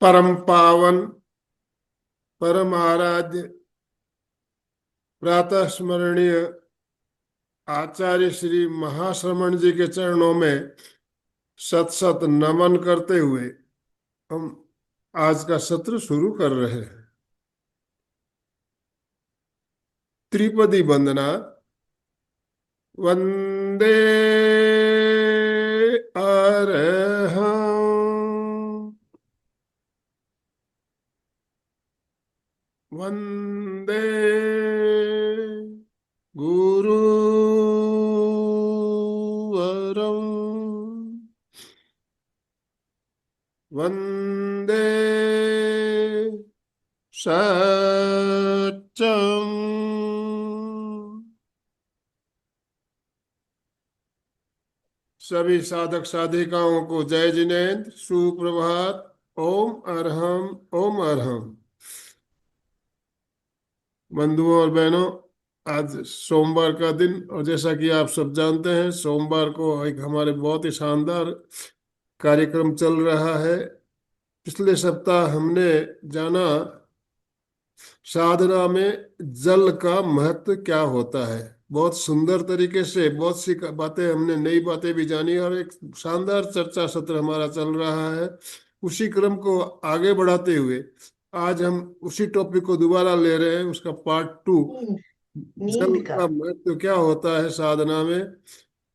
परम पावन परम आराध्य प्रातः स्मरणीय आचार्य श्री महाश्रमण जी के चरणों में सत सत नमन करते हुए हम आज का सत्र शुरू कर रहे हैं। त्रिपदी वंदना। वंदे अरहं वंदे गुरुवरं वंदे सत्यम। सभी साधक साधिकाओं को जय जिनेन्द्र, सुप्रभात। ओम अरहम, ओम अरहम। बंधुओं और बहनों, आज सोमवार का दिन, और जैसा कि आप सब जानते हैं, सोमवार को एक हमारे बहुत ही शानदार कार्यक्रम चल रहा है। पिछले सप्ताह हमने जाना साधना में जल का महत्व क्या होता है। बहुत सुंदर तरीके से बहुत सी बातें हमने, नई बातें भी जानी, और एक शानदार चर्चा सत्र हमारा चल रहा है। उसी क्रम को आगे बढ़ाते हुए आज हम उसी टॉपिक को दोबारा ले रहे हैं, उसका पार्ट 2। नींद जल नींद का का महत्व क्या होता है साधना में,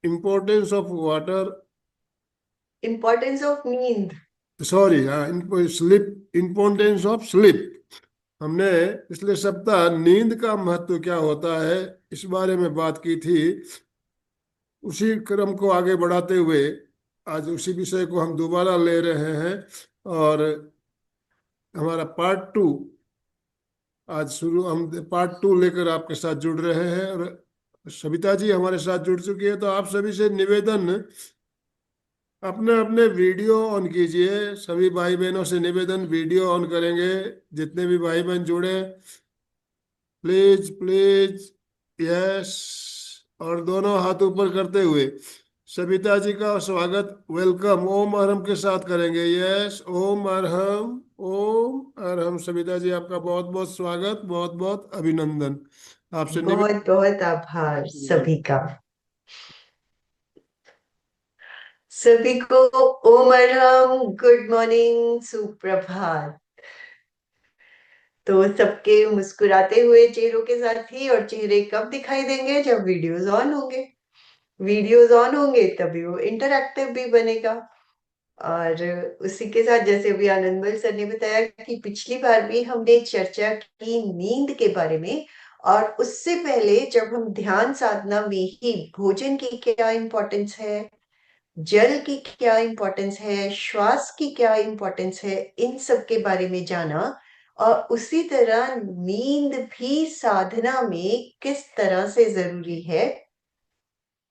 importance of water, importance of नींद। सॉरी, हाँ, स्लिप, इम्पोर्टेंस ऑफ स्लिप। हमने पिछले सप्ताह नींद का महत्व क्या होता है इस बारे में बात की थी। उसी क्रम को आगे बढ़ाते हुए आज उसी विषय को हम दोबारा ले रहे हैं, और हमारा पार्ट 2 आज शुरू। हम पार्ट 2 लेकर आपके साथ जुड़ रहे हैं, और सविता जी हमारे साथ जुड़ चुकी है। तो आप सभी से निवेदन, अपने अपने वीडियो ऑन कीजिए। सभी भाई बहनों से निवेदन, वीडियो ऑन करेंगे। जितने भी भाई बहन जुड़े, प्लीज प्लीज, यस। और दोनों हाथ ऊपर करते हुए सविता जी का स्वागत, वेलकम, ओम अरहम के साथ करेंगे। यस, ओम अरहम, ओम अरहम। सविता जी, आपका बहुत बहुत स्वागत, बहुत बहुत अभिनंदन। आपसे बहुत बहुत आभार निवेदन। सभी का। सभी को ओम अरहम, गुड मॉर्निंग, सुप्रभात। तो सबके मुस्कुराते हुए चेहरों के साथ ही, और चेहरे कब दिखाई देंगे? जब वीडियोस ऑन होंगे। वीडियोस ऑन होंगे तभी वो इंटरैक्टिव भी बनेगा। और उसी के साथ, जैसे अभी आनंदमल सर ने बताया कि पिछली बार भी हमने चर्चा की नींद के बारे में। और उससे पहले जब हम ध्यान साधना में ही भोजन की क्या इंपॉर्टेंस है, जल की क्या इंपॉर्टेंस है, श्वास की क्या इंपॉर्टेंस है, इन सब के बारे में जाना। और उसी तरह नींद भी साधना में किस तरह से जरूरी है,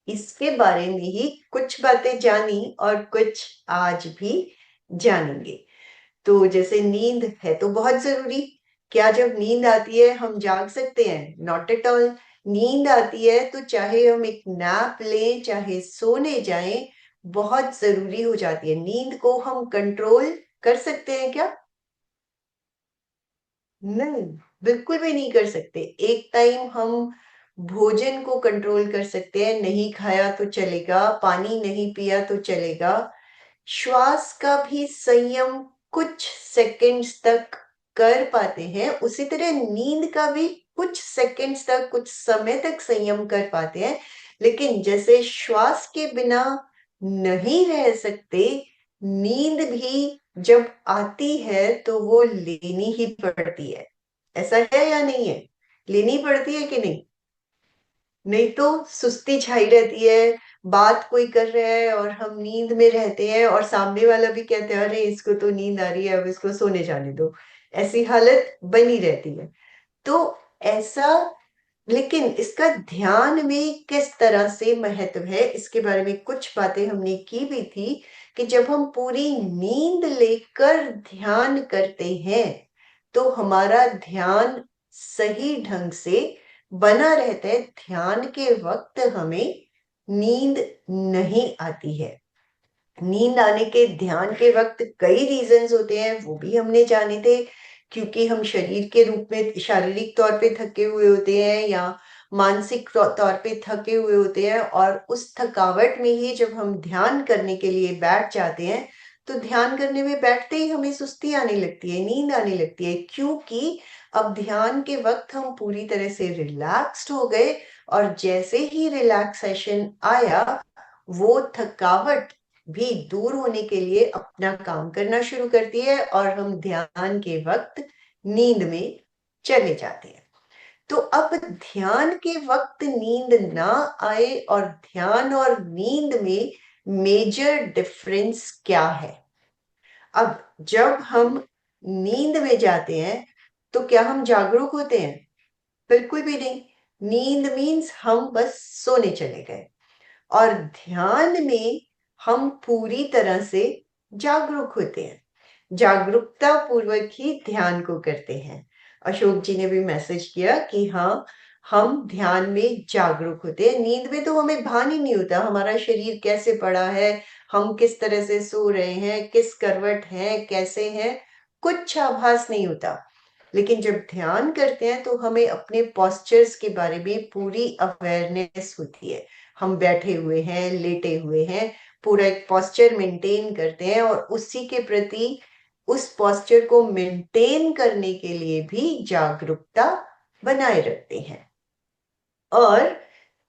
इसके बारे में ही कुछ बातें जानी, और कुछ आज भी जानेंगे। तो जैसे नींद है तो बहुत जरूरी। क्या जब नींद आती है हम जाग सकते हैं? Not at all. नींद आती है तो चाहे हम एक नैप लें, चाहे सोने जाएं, बहुत जरूरी हो जाती है। नींद को हम कंट्रोल कर सकते हैं क्या? नहीं, बिल्कुल भी नहीं कर सकते। एक टाइम हम भोजन को कंट्रोल कर सकते हैं, नहीं खाया तो चलेगा, पानी नहीं पिया तो चलेगा। श्वास का भी संयम कुछ सेकंड्स तक कर पाते हैं, उसी तरह नींद का भी कुछ सेकंड्स तक, कुछ समय तक संयम कर पाते हैं। लेकिन जैसे श्वास के बिना नहीं रह सकते, नींद भी जब आती है तो वो लेनी ही पड़ती है। ऐसा है या नहीं है? लेनी पड़ती है कि नहीं? नहीं तो सुस्ती छाई रहती है। बात कोई कर रहा है और हम नींद में रहते हैं, और सामने वाला भी कहते हैं अरे इसको तो नींद आ रही है, अब इसको सोने जाने दो। ऐसी हालत बनी रहती है। तो ऐसा, लेकिन इसका ध्यान में किस तरह से महत्व है, इसके बारे में कुछ बातें हमने की भी थी। कि जब हम पूरी नींद लेकर ध्यान करते हैं तो हमारा ध्यान सही ढंग से बना रहता है। ध्यान के वक्त हमें नींद नहीं आती है। नींद आने के ध्यान के वक्त कई रीजंस होते हैं, वो भी हमने जाने थे। क्योंकि हम शरीर के रूप में शारीरिक तौर पे थके हुए होते हैं या मानसिक तौर पे थके हुए होते हैं, और उस थकावट में ही जब हम ध्यान करने के लिए बैठ जाते हैं तो ध्यान करने में बैठते ही हमें सुस्ती आने लगती है, नींद आने लगती है, क्योंकि अब ध्यान के वक्त हम पूरी तरह से रिलैक्स्ड हो गए, और जैसे ही रिलैक्सेशन आया वो थकावट भी दूर होने के लिए अपना काम करना शुरू करती है, और हम ध्यान के वक्त नींद में चले जाते हैं। तो अब ध्यान के वक्त नींद ना आए और ध्यान और नींद में मेजर डिफरेंस क्या है? अब जब हम नींद में जाते हैं तो क्या हम जागरूक होते हैं? बिल्कुल भी नहीं। नींद मीन्स हम बस सोने चले गए, और ध्यान में हम पूरी तरह से जागरूक होते हैं, जागरूकता पूर्वक ही ध्यान को करते हैं। अशोक जी ने भी मैसेज किया कि हाँ, हम ध्यान में जागरूक होते हैं। नींद में तो हमें भान ही नहीं होता हमारा शरीर कैसे पड़ा है, हम किस तरह से सो रहे हैं, किस करवट है, कैसे हैं, कुछ आभास नहीं होता। लेकिन जब ध्यान करते हैं तो हमें अपने पोस्चर्स के बारे में पूरी अवेयरनेस होती है। हम बैठे हुए हैं, लेटे हुए हैं, पूरा एक पोस्चर मेंटेन करते हैं, और उसी के प्रति उस पोस्चर को मेंटेन करने के लिए भी जागरूकता बनाए रखते हैं। और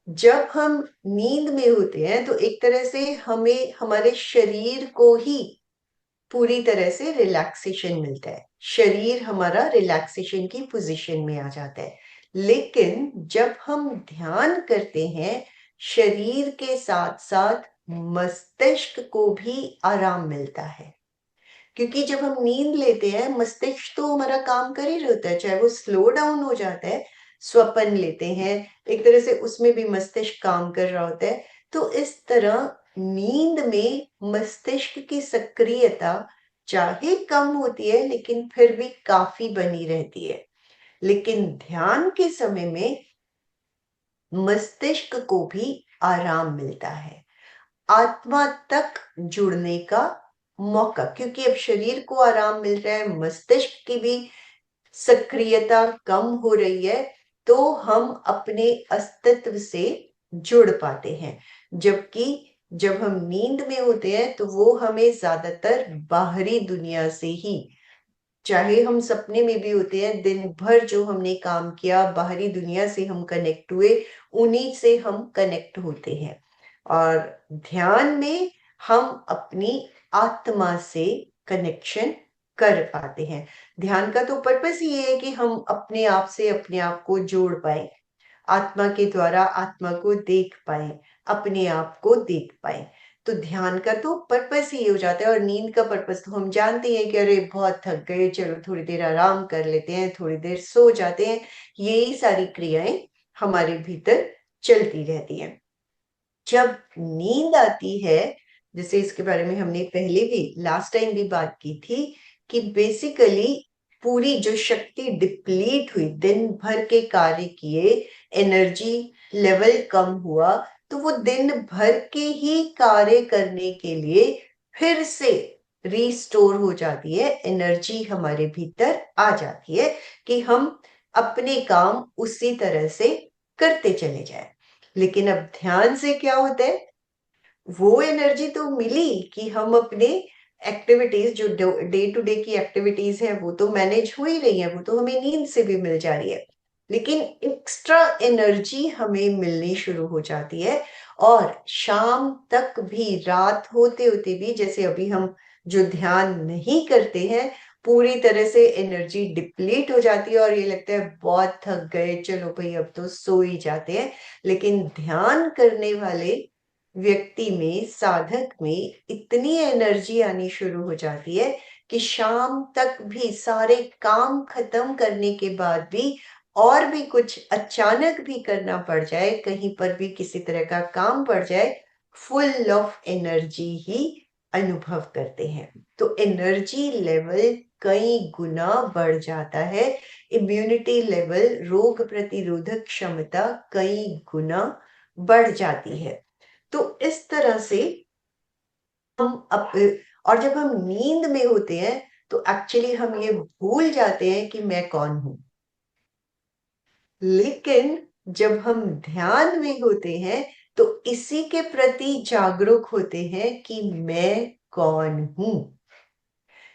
जब हम नींद में होते हैं तो एक तरह से हमें हमारे शरीर को ही पूरी तरह से रिलैक्सेशन मिलता है, शरीर हमारा रिलैक्सेशन की पोजीशन में आ जाता है। लेकिन जब हम ध्यान करते हैं, शरीर के साथ साथ मस्तिष्क को भी आराम मिलता है, क्योंकि जब हम नींद लेते हैं मस्तिष्क तो हमारा काम कर ही रहता है, चाहे वो स्लो डाउन हो जाता है, स्वप्न लेते हैं, एक तरह से उसमें भी मस्तिष्क काम कर रहा होता है। तो इस तरह नींद में मस्तिष्क की सक्रियता चाहे कम होती है लेकिन फिर भी काफी बनी रहती है। लेकिन ध्यान के समय में मस्तिष्क को भी आराम मिलता है, आत्मा तक जुड़ने का मौका, क्योंकि अब शरीर को आराम मिल रहा है, मस्तिष्क की भी सक्रियता कम हो रही है, तो हम अपने अस्तित्व से जुड़ पाते हैं। जबकि जब हम नींद में होते हैं तो वो हमें ज्यादातर बाहरी दुनिया से ही, चाहे हम सपने में भी होते हैं, दिन भर जो हमने काम किया बाहरी दुनिया से हम कनेक्ट हुए, उन्हीं से हम कनेक्ट होते हैं। और ध्यान में हम अपनी आत्मा से कनेक्शन कर पाते हैं। ध्यान का तो पर्पस ही ये है कि हम अपने आप से अपने आप को जोड़ पाए, आत्मा के द्वारा आत्मा को देख पाए, अपने आप को देख पाए। तो ध्यान का तो पर्पस ही हो जाता है। और नींद का पर्पस तो हम जानते हैं कि अरे बहुत थक गए, चलो थोड़ी देर आराम कर लेते हैं, थोड़ी देर सो जाते हैं। यही सारी क्रियाएं हमारे भीतर चलती रहती हैं। जब नींद आती है, जैसे इसके बारे में हमने पहले भी लास्ट टाइम भी बात की थी, कि बेसिकली पूरी जो शक्ति डिप्लीट हुई, दिन भर के कार्य किए, एनर्जी लेवल कम हुआ, तो वो दिन भर के ही कार्य करने के लिए फिर से रीस्टोर हो जाती है, एनर्जी हमारे भीतर आ जाती है कि हम अपने काम उसी तरह से करते चले जाए। लेकिन अब ध्यान से क्या होता है, वो एनर्जी तो मिली कि हम अपने एक्टिविटीज जो डे टू डे की एक्टिविटीज है वो तो मैनेज हो ही रही है, वो तो हमें नींद से भी मिल जा रही है, लेकिन एक्स्ट्रा एनर्जी हमें मिलनी शुरू हो जाती है। और शाम तक भी, रात होते होते भी, जैसे अभी हम जो ध्यान नहीं करते हैं, पूरी तरह से एनर्जी डिप्लीट हो जाती है और ये लगता है बहुत थक गए, चलो भाई अब तो सो ही जाते हैं। लेकिन ध्यान करने वाले व्यक्ति में, साधक में इतनी एनर्जी आनी शुरू हो जाती है कि शाम तक भी सारे काम खत्म करने के बाद भी, और भी कुछ अचानक भी करना पड़ जाए, कहीं पर भी किसी तरह का काम पड़ जाए, फुल ऑफ एनर्जी ही अनुभव करते हैं। तो एनर्जी लेवल कई गुना बढ़ जाता है, इम्यूनिटी लेवल, रोग प्रतिरोधक क्षमता कई गुना बढ़ जाती है। तो इस तरह से और जब हम नींद में होते हैं तो एक्चुअली हम ये भूल जाते हैं कि मैं कौन हूं। लेकिन जब हम ध्यान में होते हैं तो इसी के प्रति जागरूक होते हैं कि मैं कौन हूं।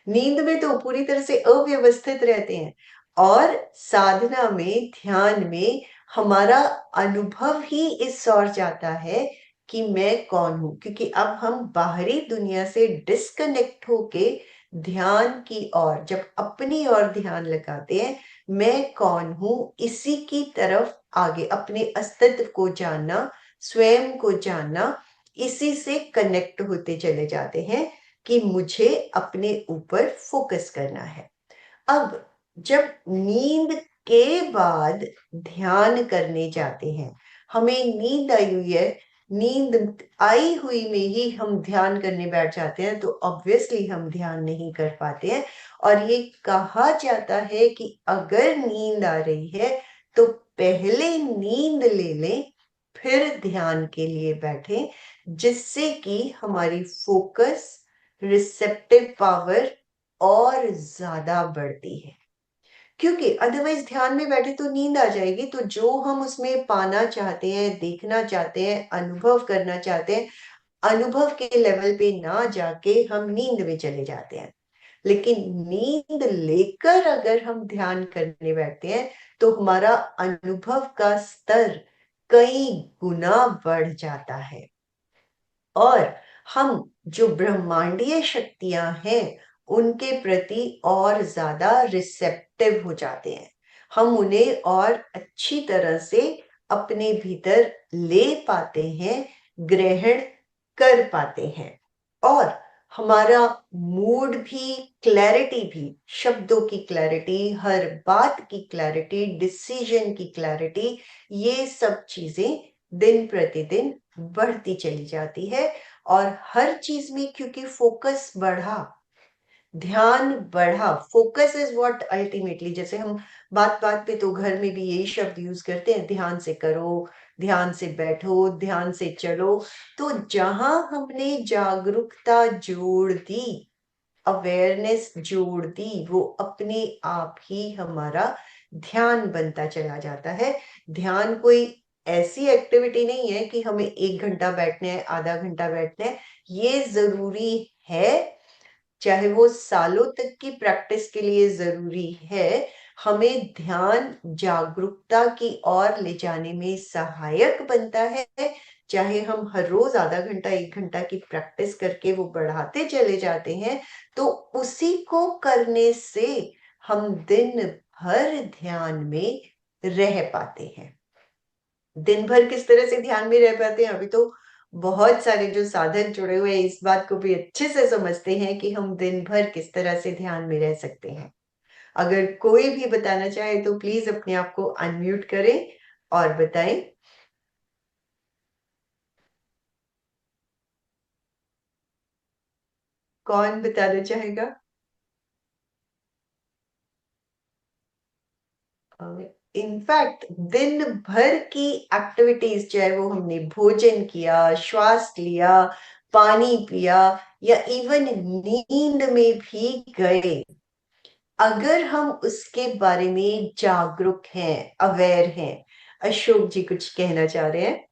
नींद में तो पूरी तरह से अव्यवस्थित रहते हैं, और साधना में, ध्यान में हमारा अनुभव ही इस ओर जाता है कि मैं कौन हूं, क्योंकि अब हम बाहरी दुनिया से डिस्कनेक्ट होके ध्यान की ओर, जब अपनी ओर ध्यान लगाते हैं, मैं कौन हूं, इसी की तरफ आगे अपने अस्तित्व को जानना, स्वयं को जानना, इसी से कनेक्ट होते चले जाते हैं कि मुझे अपने ऊपर फोकस करना है। अब जब नींद के बाद ध्यान करने जाते हैं, हमें नींद आई हुई है, नींद आई हुई में ही हम ध्यान करने बैठ जाते हैं, तो ऑब्वियसली हम ध्यान नहीं कर पाते हैं। और ये कहा जाता है कि अगर नींद आ रही है तो पहले नींद ले लें, फिर ध्यान के लिए बैठें, जिससे कि हमारी फोकस, रिसेप्टिव पावर और ज्यादा बढ़ती है। क्योंकि अदरवाइज ध्यान में बैठे तो नींद आ जाएगी, तो जो हम उसमें पाना चाहते हैं, देखना चाहते हैं, अनुभव करना चाहते हैं, अनुभव के लेवल पे ना जाके हम नींद में चले जाते हैं। लेकिन नींद लेकर अगर हम ध्यान करने बैठते हैं तो हमारा अनुभव का स्तर कई गुना बढ़ जाता है, और हम जो ब्रह्मांडीय शक्तियां हैं उनके प्रति और ज्यादा रिसेप्टिव हो जाते हैं। हम उन्हें और अच्छी तरह से अपने भीतर ले पाते हैं, ग्रहण कर पाते हैं, और हमारा मूड भी, क्लैरिटी भी, शब्दों की क्लैरिटी, हर बात की क्लैरिटी, डिसीजन की क्लैरिटी, ये सब चीजें दिन प्रतिदिन बढ़ती चली जाती है। और हर चीज में क्योंकि फोकस बढ़ा, ध्यान बढ़ा, फोकस इज व्हाट अल्टीमेटली, जैसे हम बात बात पे तो घर में भी यही शब्द यूज करते हैं, ध्यान से करो, ध्यान से बैठो, ध्यान से चलो। तो जहां हमने जागरूकता जोड़ दी, अवेयरनेस जोड़ दी, वो अपने आप ही हमारा ध्यान बनता चला जाता है। ध्यान कोई ऐसी एक्टिविटी नहीं है कि हमें 1 घंटा बैठना है, आधा घंटा बैठना है। ये जरूरी है, चाहे वो सालों तक की प्रैक्टिस के लिए जरूरी है। हमें ध्यान जागरूकता की ओर ले जाने में सहायक बनता है। चाहे हम हर रोज आधा घंटा, 1 घंटा की प्रैक्टिस करके वो बढ़ाते चले जाते हैं, तो उसी को करने से हम दिन भर ध्यान में रह पाते हैं। दिन भर किस तरह से ध्यान में रह पाते हैं, अभी तो बहुत सारे जो साधक जुड़े हुए हैं इस बात को भी अच्छे से समझते हैं कि हम दिन भर किस तरह से ध्यान में रह सकते हैं। अगर कोई भी बताना चाहे तो प्लीज अपने आप को अनम्यूट करें और बताएं। कौन बताना चाहेगा? इनफैक्ट दिन भर की एक्टिविटीज, चाहे वो हमने भोजन किया, श्वास लिया, पानी पिया, या इवन नींद में भी गए, अगर हम उसके बारे में जागरूक हैं, अवेयर हैं। अशोक जी कुछ कहना चाह रहे हैं?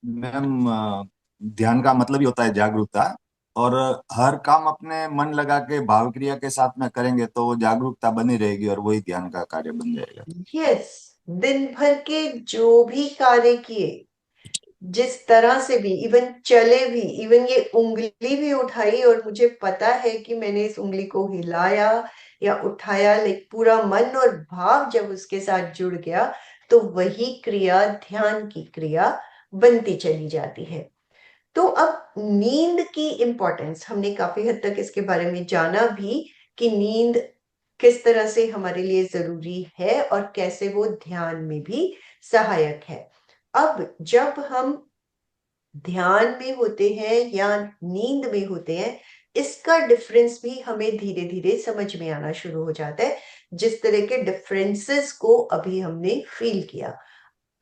मैम, ध्यान का मतलब ही होता है जागरूकता। और हर काम अपने मन लगा के भाव क्रिया के साथ में करेंगे तो वो जागरूकता बनी रहेगी और वही ध्यान का कार्य बन जाएगा। यस, दिन भर के जो भी कार्य किए, जिस तरह से भी, इवन चले भी, इवन ये उंगली भी उठाई और मुझे पता है कि मैंने इस उंगली को हिलाया या उठाया, लाइक पूरा मन और भाव जब उसके साथ जुड़ गया, तो वही क्रिया ध्यान की क्रिया बनती चली जाती है। तो अब नींद की इंपॉर्टेंस हमने काफी हद तक इसके बारे में जाना भी, कि नींद किस तरह से हमारे लिए जरूरी है और कैसे वो ध्यान में भी सहायक है। अब जब हम ध्यान में होते हैं या नींद में होते हैं, इसका डिफरेंस भी हमें धीरे धीरे समझ में आना शुरू हो जाता है, जिस तरह के डिफरेंसेस को अभी हमने फील किया।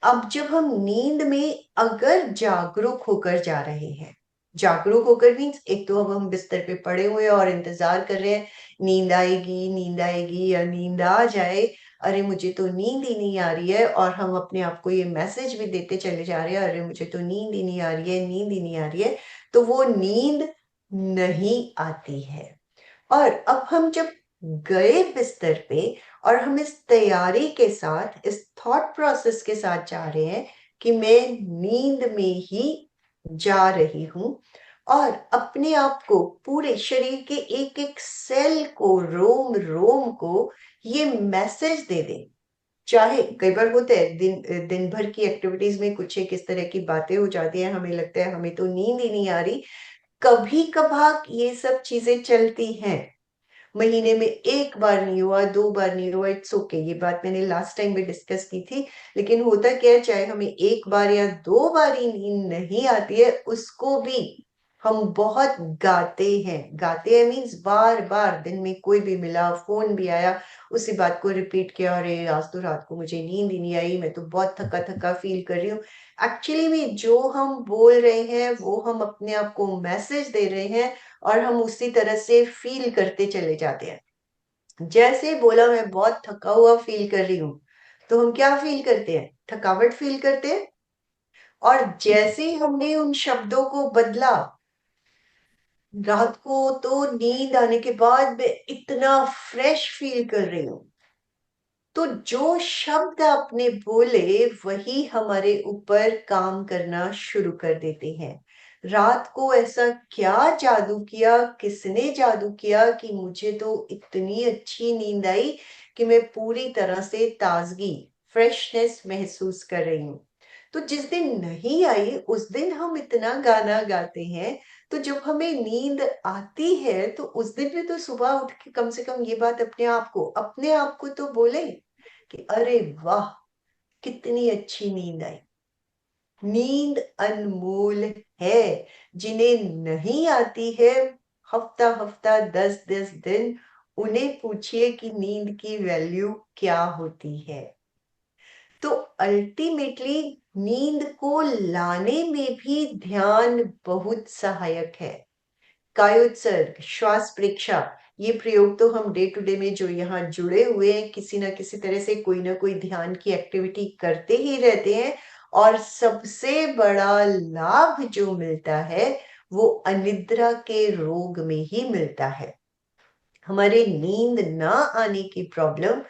अब जब हम नींद में अगर जागरूक होकर जा रहे हैं, जागरूक होकर मीन्स एक तो अब हम बिस्तर पे पड़े हुए हैं और इंतजार कर रहे हैं नींद आएगी या नींद आ जाए, अरे मुझे तो नींद ही नहीं आ रही है, और हम अपने आप को ये मैसेज भी देते चले जा रहे हैं, अरे मुझे तो नींद ही नहीं आ रही है, नींद ही नहीं आ रही है, तो वो नींद नहीं आती है। और अब हम जब गए बिस्तर पे और हम इस तैयारी के साथ, इस थॉट प्रोसेस के साथ जा रहे हैं कि मैं नींद में ही जा रही हूं, और अपने आप को, पूरे शरीर के एक एक सेल को, रोम रोम को ये मैसेज दे दें। चाहे कई बार होता है दिन दिन भर की एक्टिविटीज में कुछ एक इस तरह की बातें हो जाती है, हमें लगता है हमें तो नींद ही नहीं आ रही, कभी कभार ये सब चीजें चलती हैं, महीने में एक बार नहीं हुआ, दो बार नहीं हुआ, इट्स ओके, ये बात मैंने लास्ट टाइम भी डिस्कस की थी। लेकिन होता क्या है, चाहे हमें एक बार या दो बार ही नींद नहीं आती है, उसको भी हम बहुत गाते हैं। गाते हैं मीन्स बार बार, दिन में कोई भी मिला, फोन भी आया, उसी बात को रिपीट किया, अरे आज तो रात को मुझे नींद ही नहीं आई, मैं तो बहुत थका थका फील कर रही हूँ। एक्चुअली में जो हम बोल रहे हैं वो हम अपने आप को मैसेज दे रहे हैं, और हम उसी तरह से फील करते चले जाते हैं। जैसे बोला मैं बहुत थका हुआ फील कर रही हूँ, तो हम क्या फील करते हैं? थकावट फील करते हैं। और जैसे ही हमने उन शब्दों को बदला, रात को तो नींद आने के बाद मैं इतना फ्रेश फील कर रही हूँ, तो जो शब्द आपने बोले वही हमारे ऊपर काम करना शुरू कर देते हैं। रात को ऐसा क्या जादू किया, किसने जादू किया कि मुझे तो इतनी अच्छी नींद आई कि मैं पूरी तरह से ताजगी, फ्रेशनेस महसूस कर रही हूँ। तो जिस दिन नहीं आई उस दिन हम इतना गाना गाते हैं, तो जब हमें नींद आती है तो उस दिन भी तो सुबह उठ के कम से कम ये बात अपने आप को तो बोले कि अरे वाह, कितनी अच्छी नींद आई। नींद अनमोल है। जिन्हें नहीं आती है, हफ्ता हफ्ता, 10 10 दिन, उन्हें पूछिए कि नींद की वैल्यू क्या होती है। तो अल्टीमेटली नींद को लाने में भी ध्यान बहुत सहायक है। कायोत्सर्ग, श्वास प्रेक्षा, ये प्रयोग तो हम डे टू डे में जो यहाँ जुड़े हुए हैं, किसी ना किसी तरह से कोई ना कोई ध्यान की एक्टिविटी करते ही रहते हैं। और सबसे बड़ा लाभ जो मिलता है वो अनिद्रा के रोग में ही मिलता है। हमारे नींद ना आने की प्रॉब्लम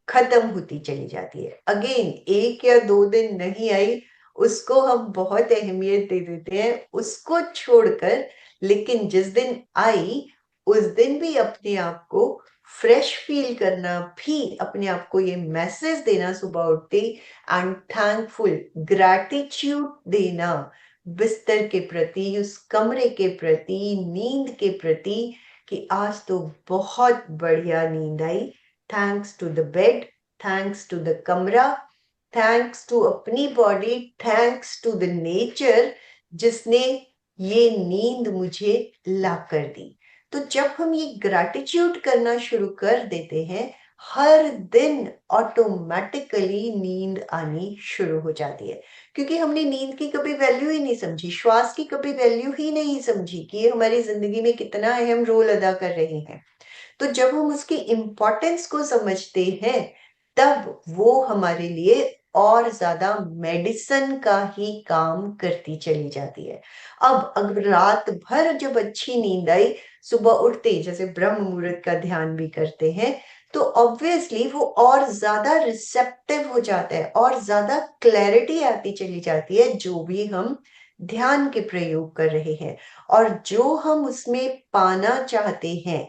खत्म होती चली जाती है। अगेन, एक या दो दिन नहीं आई, उसको हम बहुत अहमियत दे देते हैं, उसको छोड़कर, लेकिन जिस दिन आई उस दिन भी अपने आप को फ्रेश फील करना, भी अपने आप को ये मैसेज देना सुबह उठते, एंड थैंकफुल, ग्रैटिट्यूड देना बिस्तर के प्रति, उस कमरे के प्रति, नींद के प्रति, कि आज तो बहुत बढ़िया नींद आई। Thanks to the bed, thanks to the कमरा, थैंक्स टू अपनी body, thanks to the nature, जिसने ये नींद मुझे ला कर दी। तो जब हम ये ग्रैटिट्यूड करना शुरू कर देते हैं, हर दिन ऑटोमेटिकली नींद आनी शुरू हो जाती है। क्योंकि हमने नींद की कभी वैल्यू ही नहीं समझी, श्वास की कभी वैल्यू ही नहीं समझी कि ये हमारी जिंदगी में कितना अहम रोल अदा कर रहे हैं। तो जब हम उसकी इम्पोर्टेंस को समझते हैं, तब वो हमारे लिए और ज्यादा मेडिसिन का ही काम करती चली जाती है। अब अगर रात भर जब अच्छी नींद आई, सुबह उठते ही जैसे ब्रह्म मुहूर्त का ध्यान भी करते हैं, तो ऑब्वियसली वो और ज्यादा रिसेप्टिव हो जाता है, और ज्यादा क्लैरिटी आती चली जाती है जो भी हम ध्यान के प्रयोग कर रहे हैं, और जो हम उसमें पाना चाहते हैं।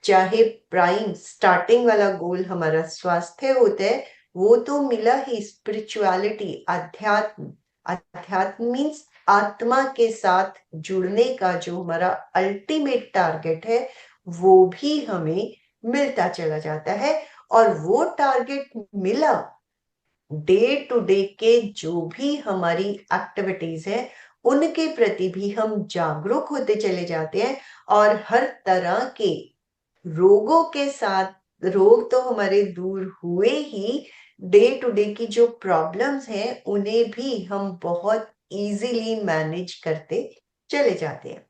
चाहे प्राइम स्टार्टिंग वाला गोल हमारा स्वास्थ्य होता है, वो तो मिला ही, स्पिरिचुअलिटी, अध्यात्म। अध्यात्म मीन्स आत्मा के साथ जुड़ने का जो हमारा अल्टीमेट टारगेट है, वो भी हमें मिलता चला जाता है। और वो टारगेट मिला, डे टू डे के जो भी हमारी एक्टिविटीज है उनके प्रति भी हम जागरूक होते चले जाते हैं, और हर तरह के रोगों के साथ, रोग तो हमारे दूर हुए ही, डे टू डे की जो प्रॉब्लम्स हैं उन्हें भी हम बहुत इजीली मैनेज करते चले जाते हैं।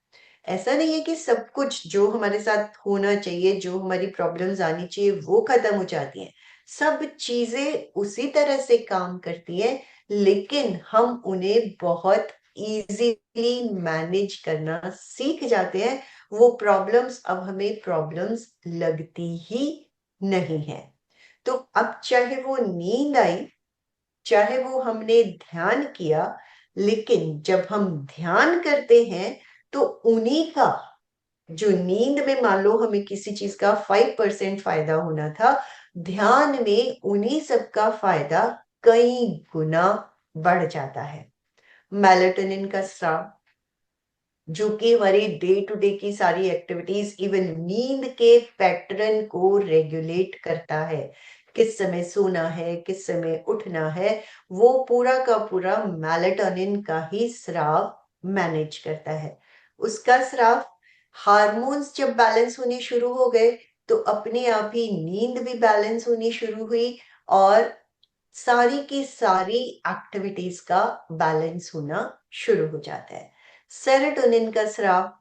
ऐसा नहीं है कि सब कुछ जो हमारे साथ होना चाहिए, जो हमारी प्रॉब्लम्स आनी चाहिए वो खत्म हो जाती हैं। सब चीजें उसी तरह से काम करती हैं, लेकिन हम उन्हें बहुत इजीली मैनेज करना सीख जाते हैं। वो प्रॉब्लम्स अब हमें प्रॉब्लम्स लगती ही नहीं है। तो अब चाहे वो नींद आई, चाहे वो हमने ध्यान किया, लेकिन जब हम ध्यान करते हैं तो उन्हीं का, जो नींद में मान लो हमें किसी चीज का 5% फायदा होना था, ध्यान में उन्हीं सब का फायदा कई गुना बढ़ जाता है। मेलाटोनिन का स्राव, जो कि हमारी डे टू डे की सारी एक्टिविटीज, इवन नींद के पैटर्न को रेगुलेट करता है। किस समय सोना है, किस समय उठना है, वो पूरा का पूरा मेलाटोनिन का ही स्राव मैनेज करता है। उसका स्राव, हार्मोन्स जब बैलेंस होने शुरू हो गए तो अपने आप ही नींद भी बैलेंस होनी शुरू हुई और सारी की सारी एक्टिविटीज का बैलेंस होना शुरू हो जाता है। सेरोटोनिन का स्राव,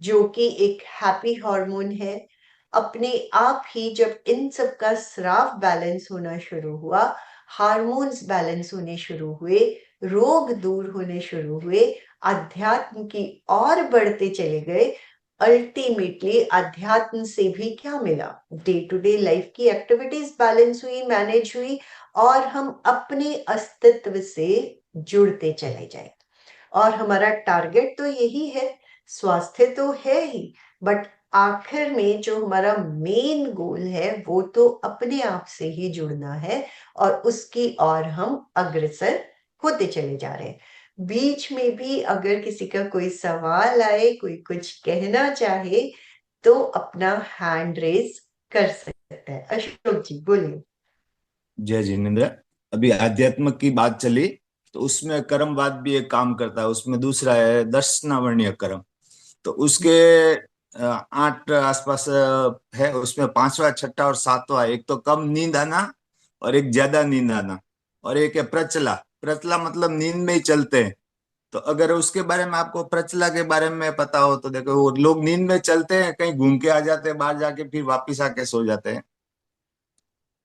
जो कि एक हैप्पी हार्मोन है, अपने आप ही जब इन सब का स्राव बैलेंस होना शुरू हुआ, हार्मोन्स बैलेंस होने शुरू हुए, रोग दूर होने शुरू हुए, अध्यात्म की ओर बढ़ते चले गए। अल्टीमेटली अध्यात्म से भी क्या मिला? डे टू डे लाइफ की एक्टिविटीज बैलेंस हुई, मैनेज हुई और हम अपने अस्तित्व से जुड़ते चले जाए। और हमारा टारगेट तो यही है, स्वास्थ्य तो है ही, बट आखिर में जो हमारा मेन गोल है वो तो अपने आप से ही जुड़ना है और उसकी ओर हम अग्रसर होते चले जा रहे हैं। बीच में भी अगर किसी का कोई सवाल आए, कोई कुछ कहना चाहे, तो अपना हैंड रेज कर सकता है। अशोक जी बोलिए। जय जिनेन्द्र। अभी आध्यात्म की बात चली तो उसमें कर्मवाद भी एक काम करता है। उसमें दूसरा है दर्शनावर्णीय कर्म। तो उसके 8 आसपास है। उसमें 5वां, 6वां और 7वां, एक तो कम नींद आना और एक ज्यादा नींद आना, और एक है प्रचला। प्रचला मतलब नींद में ही चलते हैं। तो अगर उसके बारे में आपको, प्रचला के बारे में पता हो तो देखो, वो लोग नींद में चलते हैं, कहीं घूम के आ जाते हैं बाहर जाके, फिर वापिस आके सो जाते हैं।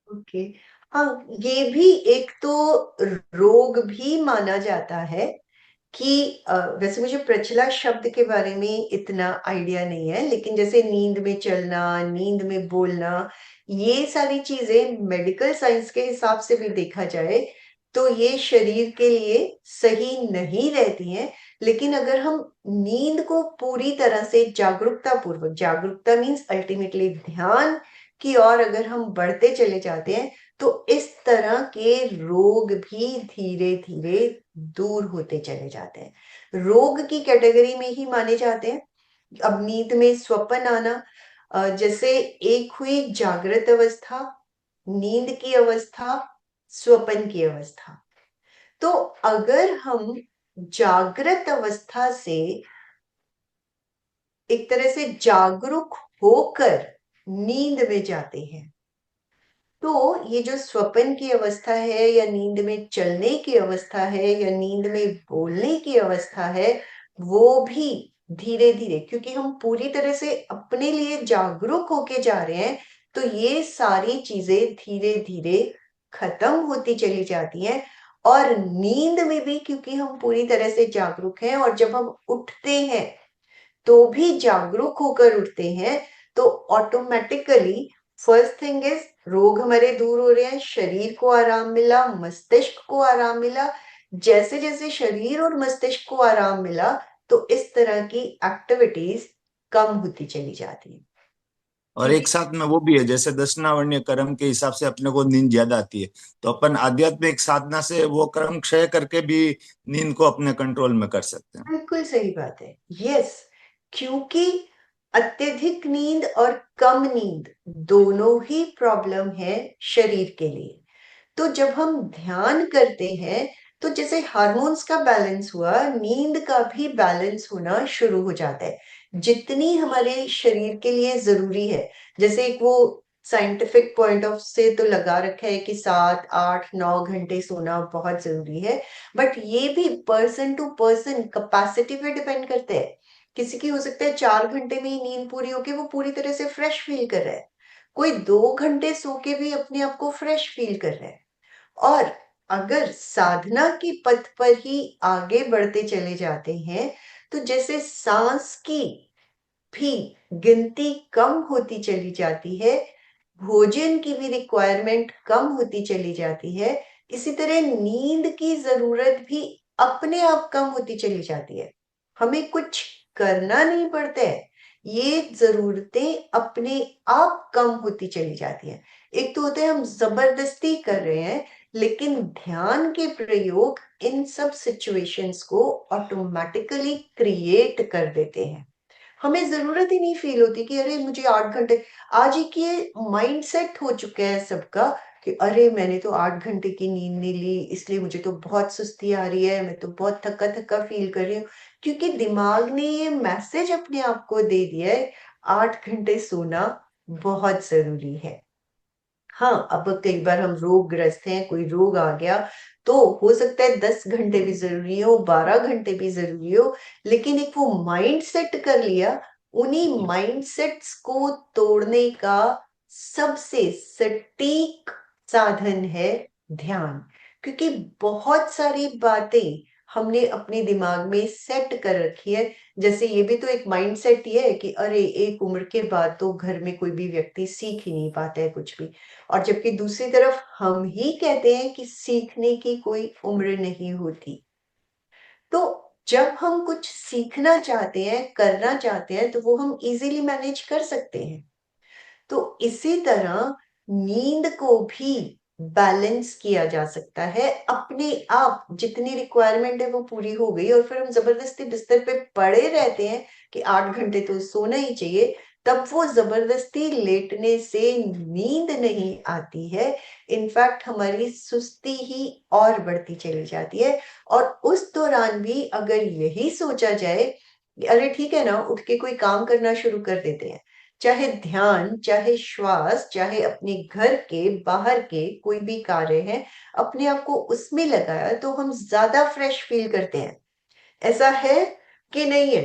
ओके। हाँ, ये भी एक तो रोग भी माना जाता है कि वैसे मुझे प्रचला शब्द के बारे में इतना आइडिया नहीं है, लेकिन जैसे नींद में चलना, नींद में बोलना, ये सारी चीजें मेडिकल साइंस के हिसाब से भी देखा जाए तो ये शरीर के लिए सही नहीं रहती हैं। लेकिन अगर हम नींद को पूरी तरह से जागरूकता पूर्वक, जागरूकता मीन्स अल्टीमेटली ध्यान की ओर अगर हम बढ़ते चले जाते हैं तो इस तरह के रोग भी धीरे धीरे दूर होते चले जाते हैं। रोग की कैटेगरी में ही माने जाते हैं। अब नींद में स्वप्न आना, जैसे एक हुई जागृत अवस्था, नींद की अवस्था, स्वप्न की अवस्था। तो अगर हम जागृत अवस्था से एक तरह से जागरूक होकर नींद में जाते हैं, तो ये जो स्वप्न की अवस्था है या नींद में चलने की अवस्था है या नींद में बोलने की अवस्था है, वो भी धीरे धीरे, क्योंकि हम पूरी तरह से अपने लिए जागरूक होके जा रहे हैं, तो ये सारी चीजें धीरे धीरे खत्म होती चली जाती हैं। और नींद में भी क्योंकि हम पूरी तरह से जागरूक हैं और जब हम उठते हैं तो भी जागरूक होकर उठते हैं, तो ऑटोमेटिकली फर्स्ट थिंग इज रोग हमारे दूर हो रहे हैं, शरीर को आराम मिला, मस्तिष्क को आराम मिला। जैसे जैसे शरीर और मस्तिष्क को आराम मिला तो इस तरह की एक्टिविटीज कम होती चली जाती है। और एक क्योंकि साथ में वो भी है, जैसे दर्शनावर्ण्य कर्म के हिसाब से अपने को नींद ज्यादा आती है, तो अपन आध्यात्मिक साधना से वो कर्म क्षय करके भी नींद को अपने कंट्रोल में कर सकते हैं। बिल्कुल सही बात है। यस, क्योंकि अत्यधिक नींद और कम नींद दोनों ही प्रॉब्लम है शरीर के लिए। तो जब हम ध्यान करते हैं तो जैसे हार्मोन्स का बैलेंस हुआ, नींद का भी बैलेंस होना शुरू हो जाता है, जितनी हमारे शरीर के लिए जरूरी है। जैसे एक वो साइंटिफिक पॉइंट ऑफ से तो लगा रखा है कि 7, 8, 9 घंटे सोना बहुत जरूरी है, बट ये भी पर्सन टू पर्सन कैपेसिटी पे डिपेंड करता है। किसी की हो सकता है 4 घंटे में ही नींद पूरी होके वो पूरी तरह से फ्रेश फील कर रहा है, कोई 2 घंटे सो के भी अपने आप को फ्रेश फील कर रहा है। और अगर साधना की पथ पर ही आगे बढ़ते चले जाते हैं, तो जैसे सांस की भी गिनती कम होती चली जाती है, भोजन की भी रिक्वायरमेंट कम होती चली जाती है, इसी तरह नींद की जरूरत भी अपने आप कम होती चली जाती है। हमें कुछ करना नहीं पड़ता है, ये जरूरतें अपने आप कम होती चली जाती हैं। एक तो होता है हम जबरदस्ती कर रहे हैं, लेकिन ध्यान के प्रयोग इन सब सिचुएशंस को ऑटोमेटिकली क्रिएट कर देते हैं। हमें जरूरत ही नहीं फील होती कि अरे मुझे 8 घंटे। आज ही के माइंड सेट हो चुका है सबका कि अरे मैंने तो 8 घंटे की नींद नहीं ली, इसलिए मुझे तो बहुत सुस्ती आ रही है, मैं तो बहुत थका थका फील कर रही हूँ। क्योंकि दिमाग ने ये मैसेज अपने आप को दे दिया है, 8 घंटे सोना बहुत जरूरी है। हाँ, अब कई बार हम रोगग्रस्त हैं, कोई रोग आ गया, तो हो सकता है 10 घंटे भी जरूरी हो, 12 घंटे भी जरूरी हो, लेकिन एक वो माइंड सेट कर लिया, उन्हीं माइंड सेट्स को तोड़ने का सबसे सटीक साधन है ध्यान। क्योंकि बहुत सारी बातें हमने अपने दिमाग में सेट कर रखी है। जैसे ये भी तो एक माइंड सेट ही है कि अरे एक उम्र के बाद तो घर में कोई भी व्यक्ति सीख ही नहीं पाता है कुछ भी, और जबकि दूसरी तरफ हम ही कहते हैं कि सीखने की कोई उम्र नहीं होती। तो जब हम कुछ सीखना चाहते हैं, करना चाहते हैं, तो वो हम इजीली मैनेज कर सकते हैं। तो इसी तरह नींद को भी बैलेंस किया जा सकता है अपने आप। जितनी रिक्वायरमेंट है वो पूरी हो गई और फिर हम जबरदस्ती बिस्तर पे पड़े रहते हैं कि 8 घंटे तो सोना ही चाहिए, तब वो जबरदस्ती लेटने से नींद नहीं आती है। इनफैक्ट हमारी सुस्ती ही और बढ़ती चली जाती है। और उस दौरान भी अगर यही सोचा जाए कि अरे ठीक है ना, उठ के कोई काम करना शुरू कर देते हैं, चाहे ध्यान, चाहे श्वास, चाहे अपने घर के बाहर के कोई भी कार्य है, अपने आप को उसमें लगाया तो हम ज्यादा फ्रेश फील करते हैं। ऐसा है कि नहीं है?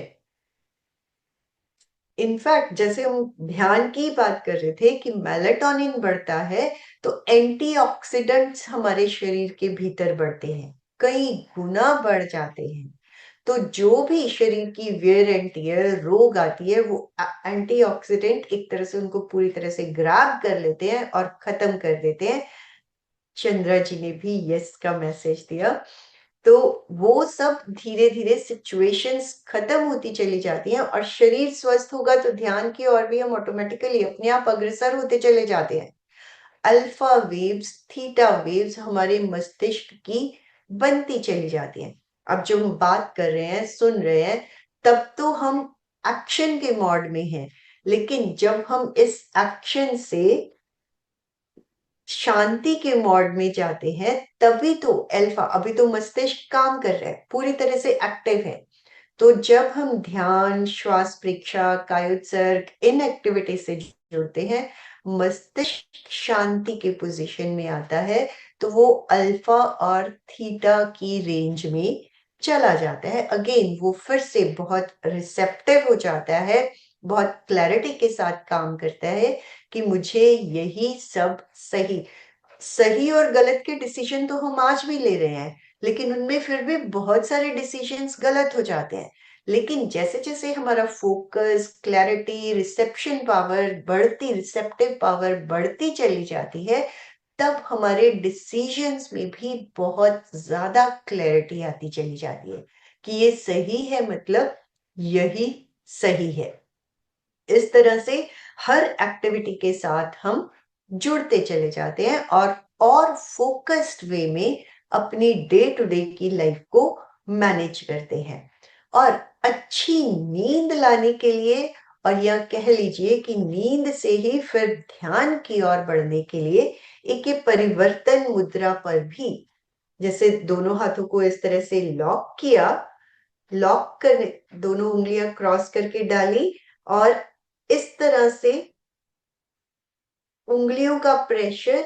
इनफैक्ट जैसे हम ध्यान की बात कर रहे थे कि मेलाटोनिन बढ़ता है, तो एंटीऑक्सीडेंट्स हमारे शरीर के भीतर बढ़ते हैं, कई गुना बढ़ जाते हैं। तो जो भी शरीर की वेयर एंड टियर, रोग आती है, वो एंटीऑक्सीडेंट एक तरह से उनको पूरी तरह से ग्रैब कर लेते हैं और खत्म कर देते हैं। चंद्रा जी ने भी यस का मैसेज दिया। तो वो सब धीरे धीरे सिचुएशंस खत्म होती चली जाती हैं और शरीर स्वस्थ होगा तो ध्यान की ओर भी हम ऑटोमेटिकली अपने आप अग्रसर होते चले जाते हैं। अल्फा वेव्स, थीटा वेव्स हमारे मस्तिष्क की बनती चली जाती हैं। अब जो हम बात कर रहे हैं, सुन रहे हैं, तब तो हम एक्शन के मोड में हैं, लेकिन जब हम इस एक्शन से शांति के मोड में जाते हैं, तभी तो अल्फा, अभी तो मस्तिष्क काम कर रहा है, पूरी तरह से एक्टिव है। तो जब हम ध्यान, श्वास परीक्षा, कायोत्सर्ग, इन एक्टिविटी से जुड़ते हैं, मस्तिष्क शांति के पोजीशन में आता है, तो वो अल्फा और थीटा की रेंज में चला जाता है। अगेन वो फिर से बहुत रिसेप्टिव हो जाता है, बहुत क्लैरिटी के साथ काम करता है कि मुझे यही सब सही। सही और गलत के डिसीजन तो हम आज भी ले रहे हैं, लेकिन उनमें फिर भी बहुत सारे डिसीजंस गलत हो जाते हैं। लेकिन जैसे जैसे हमारा फोकस, क्लैरिटी, रिसेप्शन पावर बढ़ती, रिसेप्टिव पावर बढ़ती चली जाती है, तब हमारे डिसीजंस में भी बहुत ज्यादा क्लैरिटी आती चली जाती है कि ये सही है, मतलब यही सही है। इस तरह से हर एक्टिविटी के साथ हम जुड़ते चले जाते हैं और फोकस्ड वे में अपनी डे टू डे की लाइफ को मैनेज करते हैं। और अच्छी नींद लाने के लिए, और या कह लीजिए कि नींद से ही फिर ध्यान की ओर बढ़ने के लिए, एक ये परिवर्तन मुद्रा पर भी, जैसे दोनों हाथों को इस तरह से लॉक किया, लॉक करने, दोनों उंगलियां क्रॉस करके डाली और इस तरह से उंगलियों का प्रेशर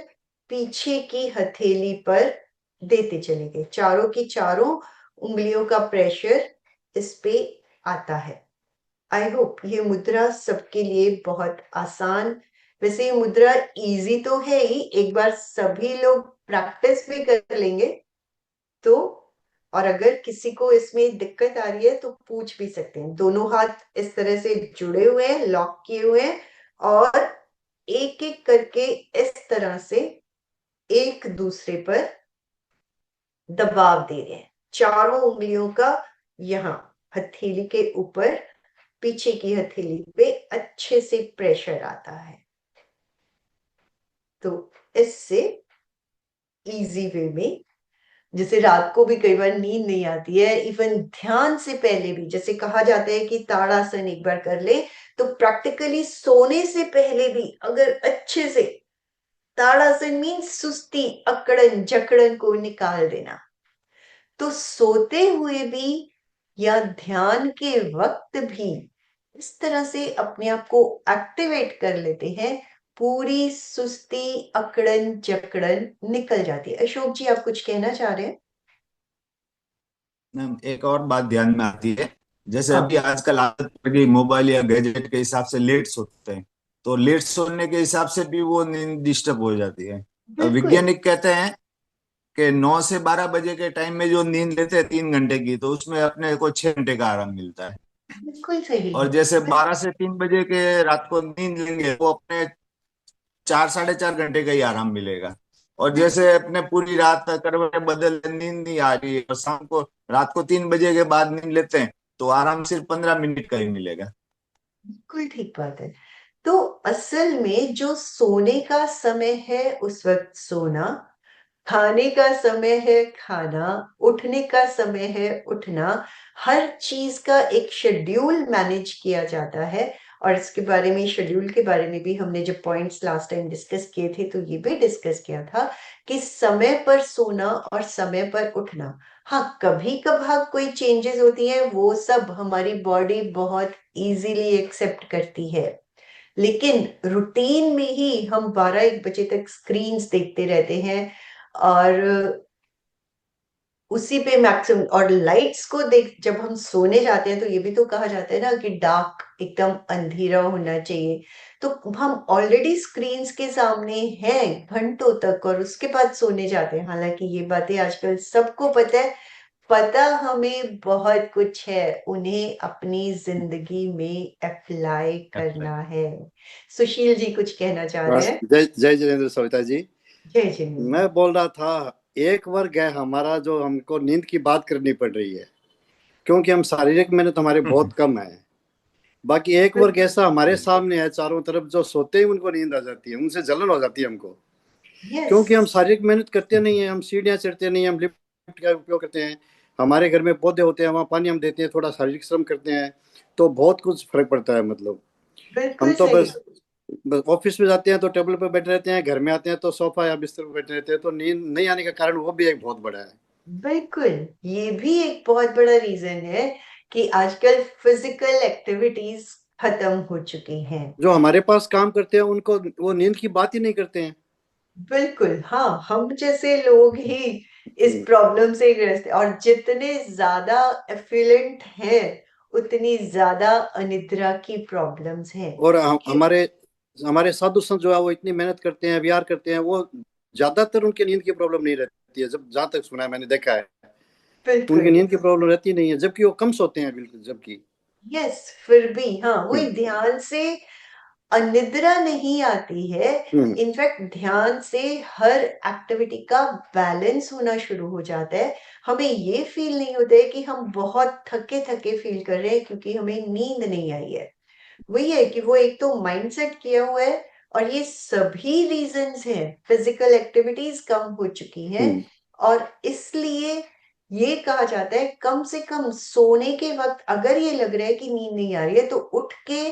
पीछे की हथेली पर देते चले गए, चारों की चारों उंगलियों का प्रेशर इस पे आता है। आई होप ये मुद्रा सबके लिए बहुत आसान, वैसे ये मुद्रा इजी तो है ही, एक बार सभी लोग प्रैक्टिस भी कर लेंगे तो, और अगर किसी को इसमें दिक्कत आ रही है तो पूछ भी सकते हैं। दोनों हाथ इस तरह से जुड़े हुए हैं, लॉक किए हुए हैं, और एक एक करके इस तरह से एक दूसरे पर दबाव दे रहे हैं, चारों उंगलियों का यहां हथेली के ऊपर पीछे की हथेली पे अच्छे से प्रेशर आता है। तो इससे इजी वे में, जैसे रात को भी कई बार नींद नहीं आती है, इवन ध्यान से पहले भी, जैसे कहा जाता है कि ताड़ासन एक बार कर ले, तो प्रैक्टिकली सोने से पहले भी अगर अच्छे से ताड़ासन मीन्स सुस्ती अकड़न जकड़न को निकाल देना, तो सोते हुए भी या ध्यान के वक्त भी इस तरह से अपने आप को एक्टिवेट कर लेते हैं, पूरी सुस्ती अकड़न जकड़न निकल जाती है। अशोक जी, आप कुछ कहना चाह रहे हैं? मैम, एक और बात ध्यान में आती है, जैसे हाँ अभी आजकल आदत पड़ गई मोबाइल या गैजेट के हिसाब से लेट सोते हैं, तो लेट सोने के हिसाब से भी वो नींद डिस्टर्ब हो जाती है। बिल्कुल वैज्ञानिक कहते हैं कि 9 से 12 बजे के टाइम में जो नींद लेते हैं 3 घंटे की, तो उसमें अपने को 6 घंटे का आराम मिलता है। बिल्कुल सही। और जैसे 12 से 3 बजे के रात को नींद लेंगे वो अपने 4 साढ़े 4 घंटे का ही आराम मिलेगा। और जैसे अपने पूरी रात करवटें बदल नींद नहीं आ रही है और शाम को रात को 3 बजे के बाद नींद लेते हैं, तो आराम सिर्फ 15 मिनट का ही मिलेगा। बिल्कुल ठीक बात है। तो असल में जो सोने का समय है उस वक्त सोना, खाने का समय है खाना, उठने का समय है उठना, हर चीज का एक शेड्यूल मैनेज किया जाता है। और इसके बारे में, शेड्यूल के बारे में भी हमने जब पॉइंट्स लास्ट टाइम डिस्कस किए थे तो ये भी डिस्कस किया था कि समय पर सोना और समय पर उठना। हाँ, कभी कभार कोई चेंजेस होती हैं, वो सब हमारी बॉडी बहुत इजीली एक्सेप्ट करती है, लेकिन रूटीन में ही हम 12-1 बजे तक स्क्रीन्स देखते रहते हैं, और उसी पे मैक्सिमम, और लाइट्स को देख जब हम सोने जाते हैं तो ये भी तो कहा जाता है ना कि डार्क, एकदम अंधेरा होना चाहिए। तो हम ऑलरेडी स्क्रीन्स के सामने हैं घंटों तक और उसके बाद सोने जाते हैं। हालांकि ये बातें आजकल सबको पता है, पता हमें बहुत कुछ है, उन्हें अपनी जिंदगी में अप्लाई करना है। सुशील जी कुछ कहना चाह रहे बस हैं? जय जय जिनेन्द्र सविता जी। जय जिनेन्द्र। मैं बोल रहा था, एक वर्ग है हमारा जो हमको नींद की बात करनी पड़ रही है, क्योंकि हम शारीरिक मेहनत हमारे बहुत कम है। बाकी एक वर्ग ऐसा हमारे सामने है चारों तरफ, जो सोते ही उनको नींद आ जाती है, उनसे जलन हो जाती है हमको, यस, क्योंकि हम शारीरिक मेहनत करते नहीं है, हम सीढ़ियाँ चढ़ते नहीं, हम लिफ्ट का उपयोग करते हैं, हमारे घर में पौधे होते हैं वहाँ पानी हम देते हैं, थोड़ा शारीरिक श्रम करते हैं, तो बहुत कुछ फर्क पड़ता है। मतलब हम बिल्कुल तो सही। बस ऑफिस में जाते हैं तो टेबल पर बैठे रहते हैं, घर में आते हैं तो सोफा या बिस्तर पर बैठे रहते हैं, तो नींद नहीं आने का कारण वो भी एक बहुत बड़ा है। बिल्कुल, ये भी एक बहुत बड़ा रीजन है कि आजकल फिजिकल एक्टिविटीज खत्म हो चुकी हैं। जो हमारे पास काम करते हैं उनको वो नींद की बात ही नहीं करते हैं। बिल्कुल, हाँ, हम जैसे लोग ही इस प्रॉब्लम से ग्रस्त हैं, और जितने ज्यादा एफिलेंट हैं उतनी ज्यादा अनिद्रा की प्रॉब्लम्स हैं। और कि हमारे हमारे साधु संत जो है वो इतनी मेहनत करते हैं, विहार करते हैं, वो ज्यादातर उनकी नींद की प्रॉब्लम नहीं रहती है, जब जहाँ तक सुना है मैंने देखा है, तो उनकी बिल्कुल, नींद की प्रॉब्लम रहती नहीं है, जबकि वो कम सोते हैं बिल्कुल। जबकि यस, फिर भी हाँ, वही हम्म ध्यान से अनिद्रा नहीं आती है। हम्म इनफैक्ट ध्यान से हर एक्टिविटी का बैलेंस होना शुरू हो जाता है। हमें ये फील नहीं होता है कि हम बहुत थके थके फील कर रहे हैं क्योंकि हमें नींद नहीं आई है। वही है कि वो एक तो माइंडसेट किया हुआ है, और ये सभी रीजंस हैं, फिजिकल एक्टिविटीज कम हो चुकी हैं, हम्म और इसलिए ये कहा जाता है कम से कम सोने के वक्त अगर ये लग रहा है कि नींद नहीं आ रही है तो उठ के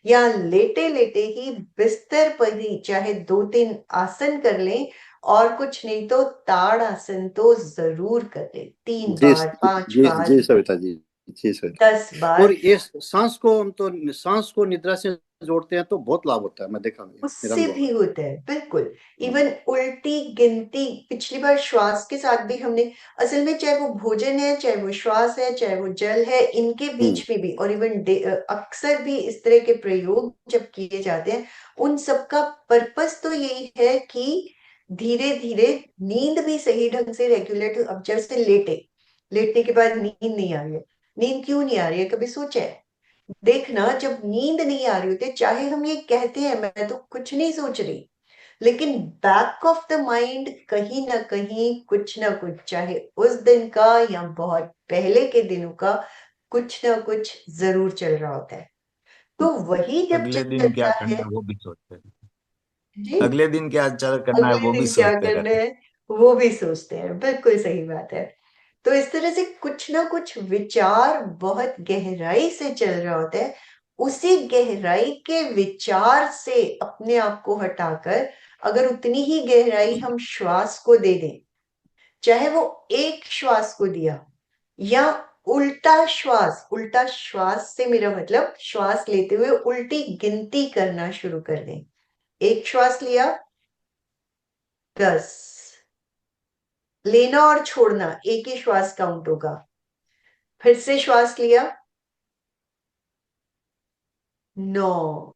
या लेटे लेटे ही बिस्तर पर ही चाहे 2-3 आसन कर लें, और कुछ नहीं तो ताड़ आसन तो जरूर कर लें, 3 जी बार, 5 जी बार, सविता जी, जी सविता। 10 बार। और ये सांस को, हम तो सांस को निद्रा से जोड़ते हैं तो बहुत लाभ होता है, मैं देखा मेरा उससे अनुभव भी है। होता है, बिल्कुल। इवन उल्टी गिनती पिछली बार श्वास के साथ भी हमने, असल में चाहे वो भोजन है, चाहे वो श्वास है, चाहे वो जल है, इनके बीच में भी, और इवन अक्सर भी इस तरह के प्रयोग जब किए जाते हैं, उन सब का पर्पस तो यही है कि धीरे धीरे नींद भी सही ढंग से रेगुलेट। अब जैसे लेटने के बाद नींद नहीं आ रही है, नींद क्यों नहीं आ रही है, कभी सोचा है? देखना, जब नींद नहीं आ रही होती, चाहे हम ये कहते हैं मैं तो कुछ नहीं सोच रही, लेकिन बैक ऑफ द माइंड कहीं ना कुछ, चाहे उस दिन का या बहुत पहले के दिनों का, कुछ ना कुछ जरूर चल रहा होता है। तो वही जब अगले दिन क्या चलता करना है है वो भी सोचते हैं। जी, अगले दिन क्या चल करना है अगले वो भी दिन क्या सोचते करना रहते हैं। है वो भी सोचते हैं, बिल्कुल सही बात है। तो इस तरह से कुछ ना कुछ विचार बहुत गहराई से चल रहा होता है। उसी गहराई के विचार से अपने आप को हटाकर अगर उतनी ही गहराई हम श्वास को दे दें, चाहे वो एक श्वास को दिया या उल्टा श्वास से मेरा मतलब श्वास लेते हुए उल्टी गिनती करना शुरू कर दें। एक श्वास लिया, 10, लेना और छोड़ना एक ही श्वास काउंट होगा। फिर से श्वास लिया, 9,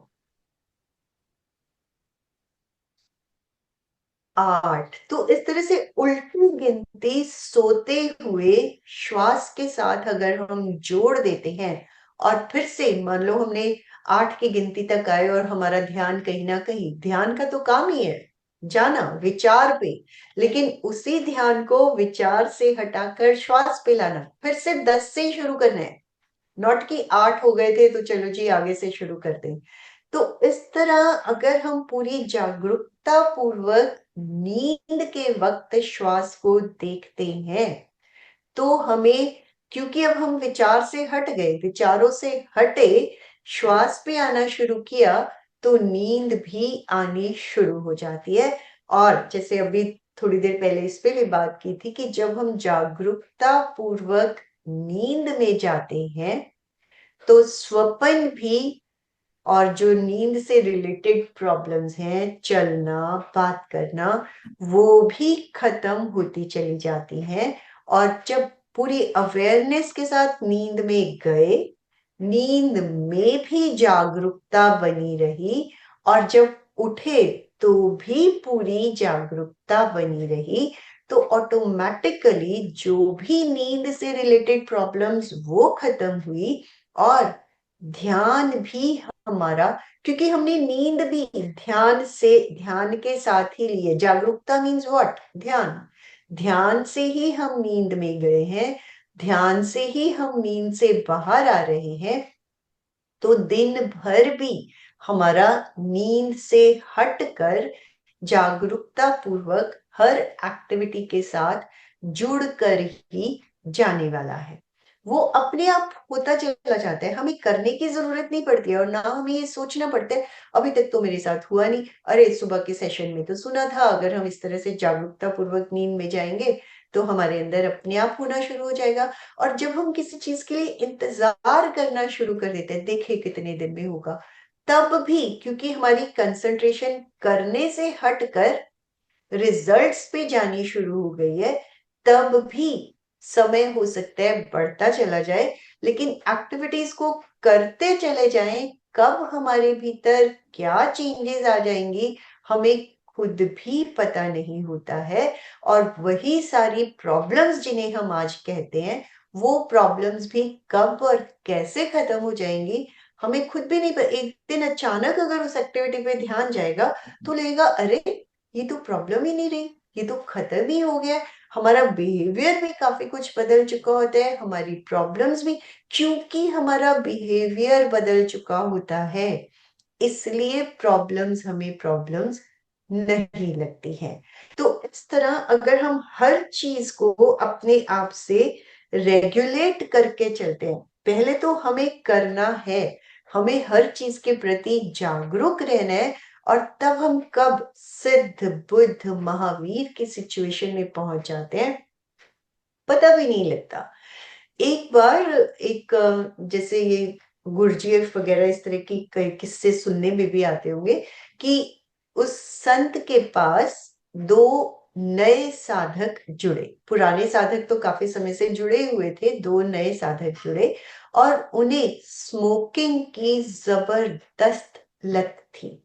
8। तो इस तरह से उल्टी गिनती सोते हुए श्वास के साथ अगर हम जोड़ देते हैं, और फिर से मान लो हमने 8 की गिनती तक आए और हमारा ध्यान कहीं ना कहीं, ध्यान का तो काम ही है जाना विचार पे, लेकिन उसी ध्यान को विचार से हटाकर श्वास पे लाना, फिर से 10 से ही शुरू करना है। नॉट कि 8 हो गए थे तो चलो जी आगे से शुरू करते हैं। तो इस तरह अगर हम पूरी जागरूकता पूर्वक नींद के वक्त श्वास को देखते हैं, तो हमें, क्योंकि अब हम विचार से हट गए, विचारों से हटे, श्वास पे आना शुरू किया, तो नींद भी आनी शुरू हो जाती है। और जैसे अभी थोड़ी देर पहले इस पे भी बात की थी कि जब हम जागरूकता पूर्वक नींद में जाते हैं, तो स्वप्न भी, और जो नींद से रिलेटेड प्रॉब्लम्स हैं, चलना, बात करना, वो भी खत्म होती चली जाती हैं। और जब पूरी अवेयरनेस के साथ नींद में गए, नींद में भी जागरूकता बनी रही, और जब उठे तो भी पूरी जागरूकता बनी रही, तो ऑटोमेटिकली जो भी नींद से रिलेटेड प्रॉब्लम्स वो खत्म हुई, और ध्यान भी हमारा, क्योंकि हमने नींद भी ध्यान के साथ ही लिए। जागरूकता मीन्स व्हाट? ध्यान। ध्यान से ही हम नींद में गए हैं, ध्यान से ही हम नींद से बाहर आ रहे हैं। तो दिन भर भी हमारा नींद से हटकर जागरूकता पूर्वक हर एक्टिविटी के साथ जुड़कर ही जाने वाला है। वो अपने आप होता चला जाता है, हमें करने की जरूरत नहीं पड़ती है, और ना हमें ये सोचना पड़ता है अभी तक तो मेरे साथ हुआ नहीं, अरे सुबह के सेशन में तो सुना था अगर हम इस तरह से जागरूकता पूर्वक नींद में जाएंगे तो हमारे अंदर अपने आप होना शुरू हो जाएगा। और जब हम किसी चीज के लिए इंतजार करना शुरू कर देते हैं, देखे कितने दिन में होगा, तब भी क्योंकि हमारी कंसंट्रेशन करने से हटकर रिजल्ट्स पे जानी शुरू हो गई है, तब भी समय हो सकता है बढ़ता चला जाए, लेकिन एक्टिविटीज को करते चले जाएं, कब हमारे भीतर क्या चेंजेस आ जाएंगी हमें खुद भी पता नहीं होता है। और वही सारी प्रॉब्लम्स जिन्हें हम आज कहते हैं, वो प्रॉब्लम्स भी कब और कैसे खत्म हो जाएंगी हमें खुद भी नहीं एक दिन अचानक अगर उस एक्टिविटी पे ध्यान जाएगा तो लगेगा अरे ये तो प्रॉब्लम ही नहीं रही, ये तो खत्म ही हो गया। हमारा बिहेवियर भी काफी कुछ बदल चुका होता है, हमारी प्रॉब्लम्स भी, क्योंकि हमारा बिहेवियर बदल चुका होता है, इसलिए प्रॉब्लम्स हमें प्रॉब्लम्स नहीं लगती हैं। तो इस तरह अगर हम हर चीज को अपने आप से रेगुलेट करके चलते हैं, पहले तो हमें करना है, हमें हर चीज के प्रति जागरूक रहना है, और तब हम कब सिद्ध बुद्ध महावीर की सिचुएशन में पहुंच जाते हैं पता भी नहीं लगता। एक बार एक जैसे ये गुरजीएफ वगैरह इस तरह की कई किस्से सुनने में भी आते होंगे कि उस संत के पास दो नए साधक जुड़े। पुराने साधक तो काफी समय से जुड़े हुए थे, दो नए साधक जुड़े और उन्हें स्मोकिंग की जबरदस्त लत थी।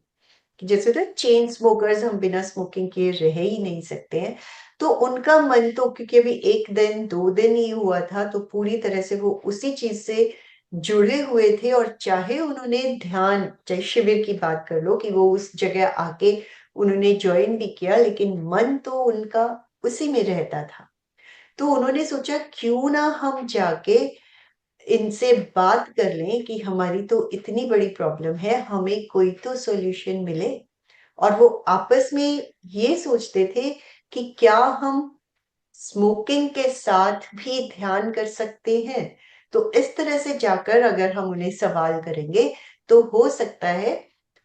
जैसे तो चेन स्मोकर्स, हम बिना स्मोकिंग किए रह ही नहीं सकते हैं। तो उनका मन तो, क्योंकि अभी 1 दिन 2 दिन ही हुआ था, तो पूरी तरह से वो उसी चीज से जुड़े हुए थे। और चाहे उन्होंने ध्यान, चाहे शिविर की बात कर लो कि वो उस जगह आके उन्होंने ज्वाइन भी किया, लेकिन मन तो उनका उसी में रहता था। तो उन्होंने सोचा क्यों ना हम जाके इनसे बात कर लें कि हमारी तो इतनी बड़ी प्रॉब्लम है, हमें कोई तो सॉल्यूशन मिले। और वो आपस में ये सोचते थे कि क्या हम स्मोकिंग के साथ भी ध्यान कर सकते हैं। तो इस तरह से जाकर अगर हम उन्हें सवाल करेंगे तो हो सकता है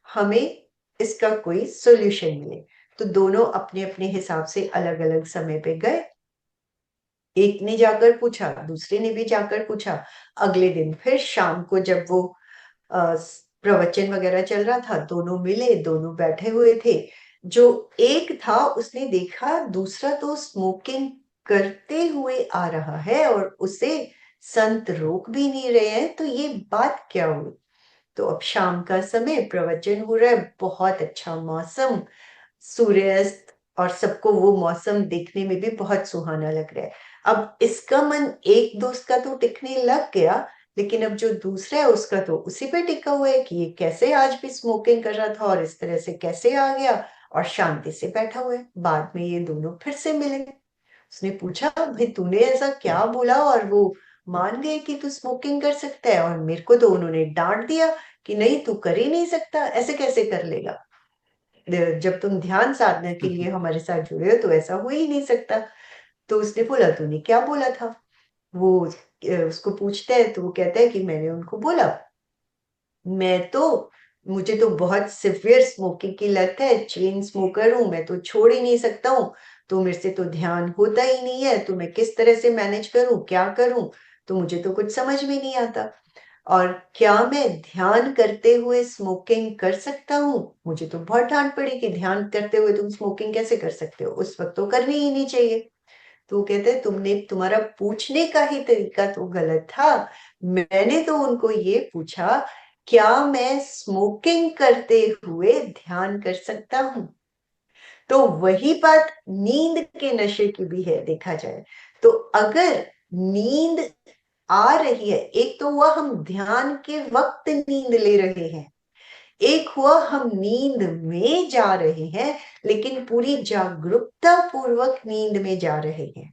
हमें इसका कोई सॉल्यूशन मिले। तो दोनों अपने अपने हिसाब से अलग अलग समय पे गए। एक ने जाकर पूछा, दूसरे ने भी जाकर पूछा। अगले दिन फिर शाम को जब वो प्रवचन वगैरह चल रहा था, दोनों मिले, दोनों बैठे हुए थे। जो एक था उसने देखा दूसरा तो स्मोकिंग करते हुए आ रहा है और उसे संत रोक भी नहीं रहे हैं, तो ये बात क्या हुई। तो अब शाम का समय, प्रवचन हो रहा है, बहुत अच्छा मौसम, सूर्यास्त, और सबको वो मौसम देखने में भी बहुत सुहाना लग रहा है। अब इसका मन एक दोस्त का तो टिकने लग गया, लेकिन अब जो दूसरा है उसका तो उसी पे टिका हुआ है कि ये कैसे आज भी स्मोकिंग कर रहा था और इस तरह से कैसे आ गया और शांति से बैठा हुआ है। बाद में ये दोनों फिर से मिले। उसने पूछा, भाई तूने ऐसा क्या बोला और वो मान गए कि तू स्मोकिंग कर सकता है, और मेरे को तो उन्होंने डांट दिया कि नहीं तू कर ही नहीं सकता, ऐसे कैसे कर लेगा। जब तुम ध्यान साधना के लिए हमारे साथ जुड़े हो तो ऐसा हो ही नहीं सकता। तो उसने बोला, तूने क्या बोला था। वो उसको पूछता है तो वो कहता है कि मैंने उनको बोला, मुझे तो बहुत सिवियर स्मोकिंग की लत है, चेन स्मोकर हूं, मैं तो छोड़ ही नहीं सकता हूँ। तो मेरे से तो ध्यान होता ही नहीं है, तो मैं किस तरह से मैनेज करूं, क्या करूं, तो मुझे तो कुछ समझ में नहीं आता। और क्या मैं ध्यान करते हुए स्मोकिंग कर सकता हूँ। मुझे तो बहुत डांट पड़ी कि ध्यान करते हुए तुम स्मोकिंग कैसे कर सकते हो, उस वक्त तो करनी ही नहीं चाहिए। तो वो कहते हैं, तुम्हारा पूछने का ही तरीका तो गलत था। मैंने तो उनको ये पूछा, क्या मैं स्मोकिंग करते हुए ध्यान कर सकता हूँ। तो वही बात नींद के नशे की भी है देखा जाए तो। अगर नींद आ रही है, एक तो हुआ हम ध्यान के वक्त नींद ले रहे हैं, एक हुआ हम नींद में जा रहे हैं, लेकिन पूरी जागरूकता पूर्वक नींद में जा रहे हैं।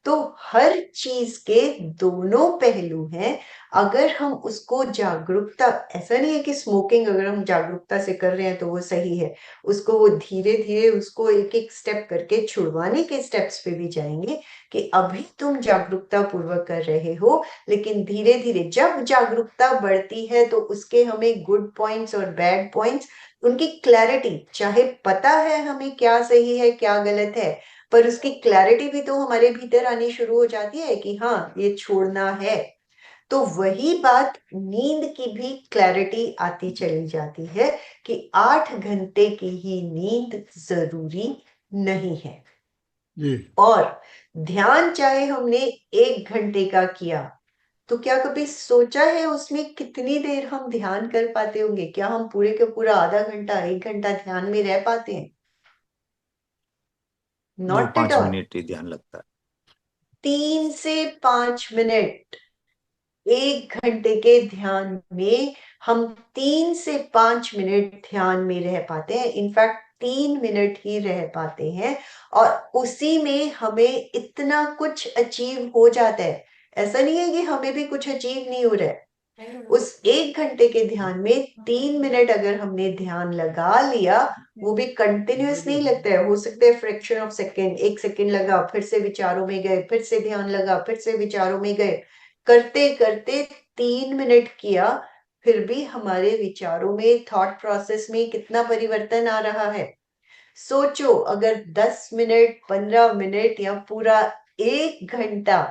तो हर चीज के दोनों पहलू हैं। अगर हम उसको जागरूकता, ऐसा नहीं है कि स्मोकिंग अगर हम जागरूकता से कर रहे हैं तो वो सही है, उसको वो धीरे धीरे उसको एक एक स्टेप करके छुड़वाने के स्टेप्स पे भी जाएंगे कि अभी तुम जागरूकता पूर्वक कर रहे हो, लेकिन धीरे धीरे जब जागरूकता बढ़ती है तो उसके हमें गुड पॉइंट्स और बैड पॉइंट्स, उनकी क्लैरिटी, चाहे पता है हमें क्या सही है क्या गलत है, पर उसकी क्लैरिटी भी तो हमारे भीतर आनी शुरू हो जाती है कि हाँ ये छोड़ना है। तो वही बात नींद की भी क्लैरिटी आती चली जाती है कि 8 घंटे की ही नींद जरूरी नहीं है। जी। और ध्यान चाहे हमने 1 घंटे का किया, तो क्या कभी सोचा है उसमें कितनी देर हम ध्यान कर पाते होंगे। क्या हम पूरे के पूरा आधा घंटा 1 घंटा ध्यान में रह पाते हैं। नहीं, नॉट एट 5 ऑल। मिनट ही ध्यान लगता है। 3 से 5 मिनट, 1 घंटे के ध्यान में हम 3 से 5 मिनट ध्यान में रह पाते हैं। इनफैक्ट 3 मिनट ही रह पाते हैं, और उसी में हमें इतना कुछ अचीव हो जाता है। ऐसा नहीं है कि हमें भी कुछ अचीव नहीं हो रहा है। उस 1 घंटे के ध्यान में 3 मिनट अगर हमने ध्यान लगा लिया, वो भी कंटिन्यूअस नहीं लगता है, हो सकता है फ्रैक्शन ऑफ सेकेंड, 1 सेकेंड लगा, फिर से विचारों में गए, फिर से ध्यान लगा, फिर से विचारों में गए, करते करते 3 मिनट किया, फिर भी हमारे विचारों में, थॉट प्रोसेस में कितना परिवर्तन आ रहा है। सोचो अगर 10 मिनट, 15 मिनट या पूरा 1 घंटा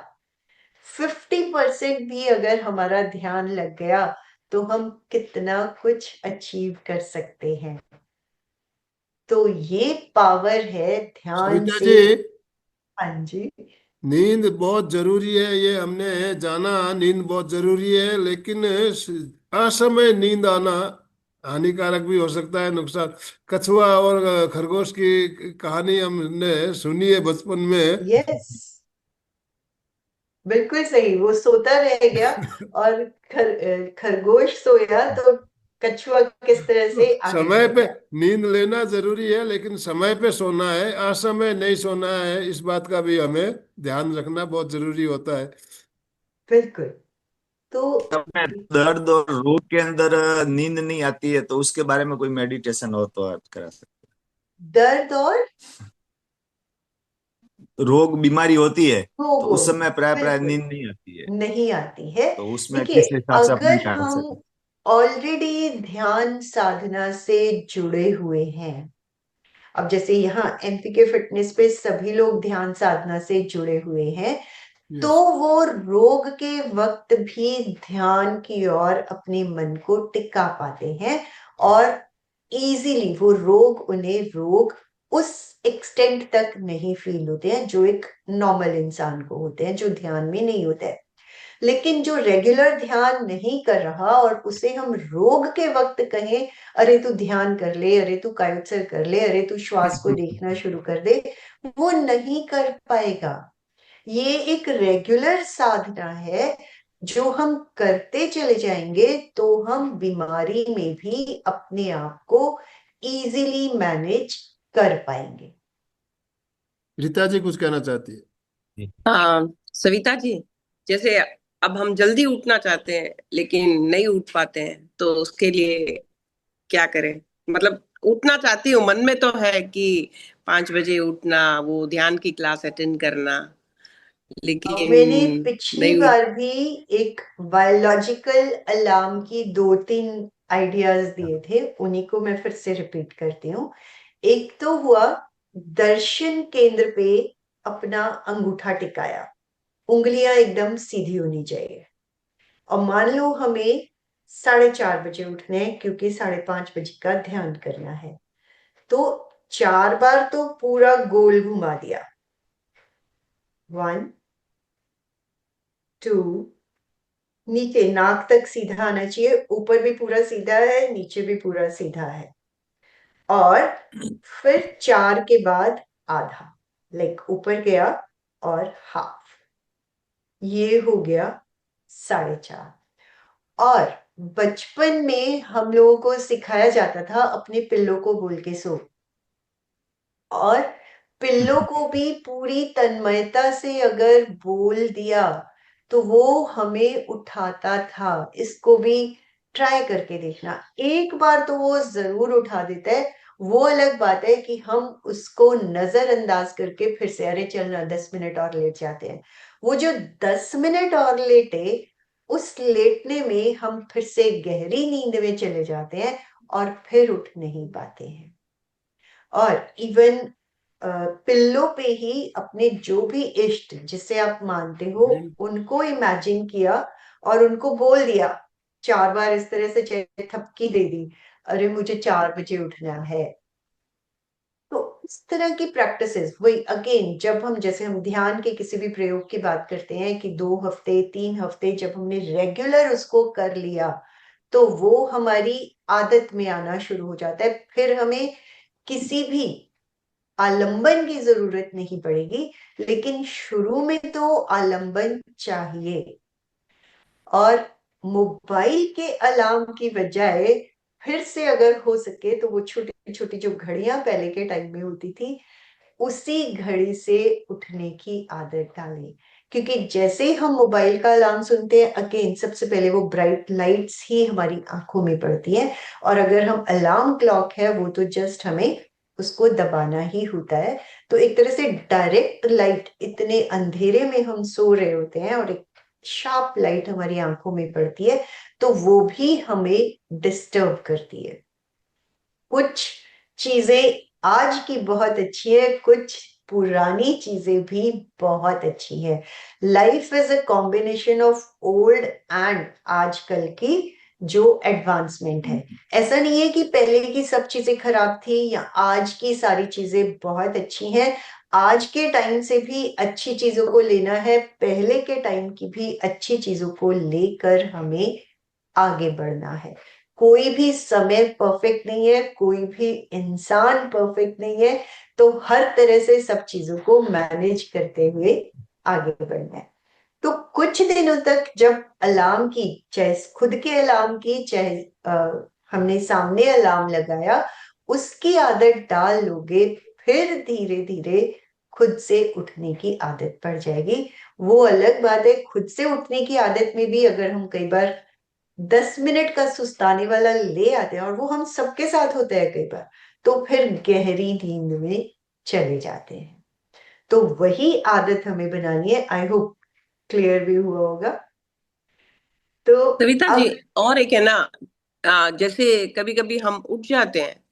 50% भी अगर हमारा ध्यान लग गया तो हम कितना कुछ अचीव कर सकते हैं। तो ये पावर है ध्यान सविता से। जी, हाँ जी। नींद बहुत जरूरी है, ये हमने जाना। नींद बहुत जरूरी है, लेकिन असमय नींद आना हानिकारक भी हो सकता है, नुकसान। कछुआ और खरगोश की कहानी हमने सुनी है बचपन में। यस, बिल्कुल सही। वो सोता रह गया और खरगोश सोया तो कछुआ किस तरह तो से आगे समय बढ़ पे गया। नींद लेना जरूरी है, लेकिन समय पे सोना है, असमय नहीं सोना है। इस बात का भी हमें ध्यान रखना बहुत जरूरी होता है। बिल्कुल। तो में दर्द और रोग के अंदर नींद नहीं आती है, तो उसके बारे में कोई मेडिटेशन हो तो आप करा सकते दर्द और हैं। रोग बीमारी होती है तो रोगों उस में समय प्राय प्राय बिल्कुल नींद नहीं आती है, नहीं आती है। तो उसमें देखिए, किस हिसाब से अपने अगर ढाल हम सकते ऑलरेडी ध्यान साधना से जुड़े हुए हैं, अब जैसे यहाँ एमपीके फिटनेस पे सभी लोग ध्यान साधना से जुड़े हुए हैं, तो यस। वो रोग के वक्त भी ध्यान की ओर अपने मन को टिका पाते हैं और इजीली वो रोग उन्हें रोग उस एक्सटेंट तक नहीं फील होते हैं जो एक नॉर्मल इंसान को होते हैं, जो ध्यान में नहीं होते हैं। लेकिन जो रेगुलर ध्यान नहीं कर रहा और उसे हम रोग के वक्त कहें, अरे तू ध्यान कर ले, अरे तू कायोत्सर्ग कर ले, अरे तू श्वास को देखना शुरू कर दे, वो नहीं कर पाएगा। ये एक रेगुलर साधना है जो हम करते चले जाएंगे तो हम बीमारी में भी अपने आप को इजीली मैनेज कर पाएंगे। रीता जी कुछ कहना चाहती है? हैं। हाँ सविता जी, जैसे अब हम जल्दी उठना चाहते हैं लेकिन नहीं उठ पाते हैं, तो उसके लिए क्या करें? मतलब उठना चाहती हूँ, मन में तो है कि 5 बजे उठना, वो ध्यान की क्लास अटेंड करना, लेकिन मैंने पिछली नहीं उठ। बार भी एक बायोलॉजिकल अलार्म की 2-3 आइडियाज दिए थे, उन्हीं को मैं फिर से रिपीट करती हूँ। एक तो हुआ, दर्शन केंद्र पे अपना अंगूठा टिकाया, उंगलियां एकदम सीधी होनी चाहिए। और मान लो हमें 4:30 बजे उठने हैं क्योंकि 5:30 बजे का ध्यान करना है, तो 4 बार तो पूरा गोल घुमा दिया। 1 2, नीचे नाक तक सीधा आना चाहिए, ऊपर भी पूरा सीधा है, नीचे भी पूरा सीधा है। और फिर 4 के बाद आधा, लाइक ऊपर गया और हाफ, ये हो गया 4:30। और बचपन में हम लोगों को सिखाया जाता था अपने पिल्लों को बोल के सो, और पिल्लों को भी पूरी तन्मयता से अगर बोल दिया तो वो हमें उठाता था। इसको भी ट्राई करके देखना, एक बार तो वो जरूर उठा देता है। वो अलग बात है कि हम उसको नजरअंदाज करके फिर से, अरे चल ना 10 मिनट और लेट जाते हैं। वो जो 10 मिनट और लेटे, उस लेटने में हम फिर से गहरी नींद में चले जाते हैं और फिर उठ नहीं पाते हैं। और इवन पिल्लों पे ही अपने जो भी इष्ट जिसे आप मानते हो उनको इमेजिन किया और उनको बोल दिया 4 बार, इस तरह से चाहे थपकी दे दी, अरे मुझे 4 बजे उठना है। तो इस तरह की प्रैक्टिसेस, वही अगेन, जब हम, जैसे हम ध्यान के किसी भी प्रयोग की बात करते हैं कि 2 हफ्ते 3 हफ्ते जब हमने रेगुलर उसको कर लिया तो वो हमारी आदत में आना शुरू हो जाता है। फिर हमें किसी भी आलंबन की जरूरत नहीं पड़ेगी, लेकिन शुरू में तो आलंबन चाहिए। और मोबाइल के अलार्म की बजाय फिर से अगर हो सके तो वो छोटी छोटी जो घड़ियां पहले के टाइम में होती थी, उसी घड़ी से उठने की आदत डालें। क्योंकि जैसे हम मोबाइल का अलार्म सुनते हैं, अगेन सबसे पहले वो ब्राइट लाइट्स ही हमारी आंखों में पड़ती हैं, और अगर हम अलार्म क्लॉक है वो तो जस्ट हमें उसको दबाना ही होता है। तो एक तरह से डायरेक्ट लाइट, इतने अंधेरे में हम सो रहे होते हैं और एक शार्प लाइट हमारी आंखों में पड़ती है, तो वो भी हमें डिस्टर्ब करती है। कुछ चीजें आज की बहुत अच्छी है, कुछ पुरानी चीजें भी बहुत अच्छी है। Life is a combination of old and आजकल की जो एडवांसमेंट है। ऐसा नहीं है कि पहले की सब चीजें खराब थी या आज की सारी चीजें बहुत अच्छी हैं। आज के टाइम से भी अच्छी चीजों को लेना है, पहले के टाइम की भी अच्छी चीजों को लेकर हमें आगे बढ़ना है। कोई भी समय परफेक्ट नहीं है, कोई भी इंसान परफेक्ट नहीं है, तो हर तरह से सब चीजों को मैनेज करते हुए आगे बढ़ना है। तो कुछ दिनों तक जब अलार्म की, चाहे खुद के अलार्म की, चाहे हमने सामने अलार्म लगाया, उसकी आदत डाल लोगे, फिर धीरे धीरे खुद से उठने की आदत पड़ जाएगी। वो अलग बात है, खुद से उठने की आदत में भी अगर हम कई बार 10 मिनट का सुस्ताने वाला ले आते हैं, और वो हम सबके साथ होता है कई बार, तो फिर गहरी नींद में चले जाते हैं। तो वही आदत हमें बनानी है। आई होप क्लियर भी हुआ होगा। तो सविता जी, अब और एक है ना, जैसे कभी कभी हम उठ जाते हैं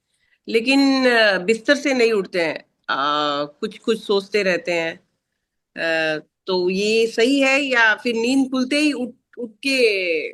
लेकिन बिस्तर से नहीं उठते हैं, कुछ कुछ सोचते रहते हैं। तो ये सही है या फिर नींद खुलते ही उठ उठ के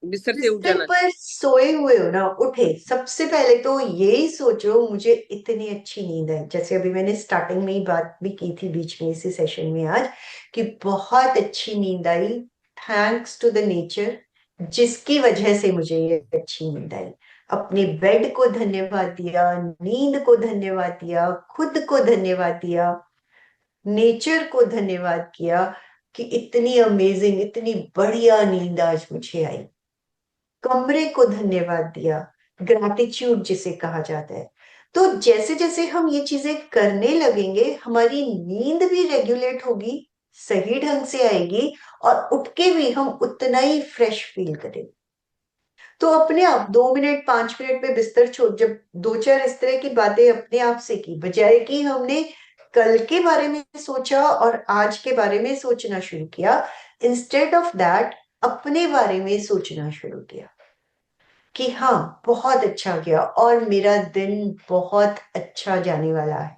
बिस्तर से उठ बिस्तर जाना पर सोए हुए हो ना, उठे, सबसे पहले तो यही सोचो मुझे इतनी अच्छी नींद है। जैसे अभी मैंने स्टार्टिंग में ही बात भी की थी बीच में इसी सेशन में आज, कि बहुत अच्छी नींद आई, थैंक्स टू द नेचर, जिसकी वजह से मुझे ये अच्छी नींद आई। अपने बेड को धन्यवाद दिया, नींद को धन्यवाद दिया, खुद को धन्यवाद दिया, नेचर को धन्यवाद किया कि इतनी अमेजिंग, इतनी बढ़िया नींद आज मुझे आई। कमरे को धन्यवाद दिया, ग्रैटिट्यूड जिसे कहा जाता है। तो जैसे जैसे हम ये चीजें करने लगेंगे, हमारी नींद भी रेगुलेट होगी, सही ढंग से आएगी, और उठ के भी हम उतना ही फ्रेश फील करेंगे। तो अपने आप 2 मिनट 5 मिनट में बिस्तर छोड़, जब दो चार इस तरह की बातें अपने आप से की, बजाय कि हमने कल के बारे में सोचा और आज के बारे में सोचना शुरू किया, इंस्टेड ऑफ दैट अपने बारे में सोचना शुरू किया कि हाँ बहुत अच्छा गया और मेरा दिन बहुत अच्छा जाने वाला है।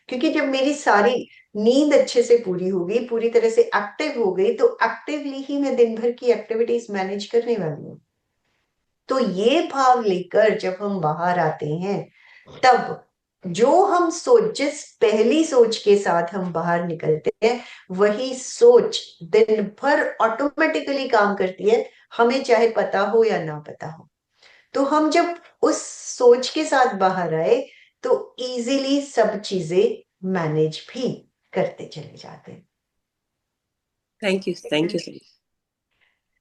क्योंकि जब मेरी सारी नींद अच्छे से पूरी हो गई, पूरी तरह से एक्टिव हो गई, तो एक्टिवली ही मैं दिन भर की एक्टिविटीज मैनेज करने वाली हूँ। तो ये भाव लेकर जब हम बाहर आते हैं, तब जो हम सोच, जिस पहली सोच के साथ हम बाहर निकलते हैं, वही सोच दिन भर ऑटोमेटिकली काम करती है, हमें चाहे पता हो या ना पता हो। तो हम जब उस सोच के साथ बाहर आए, तो इजीली सब चीजें मैनेज भी करते चले जाते हैं। Thank you sir.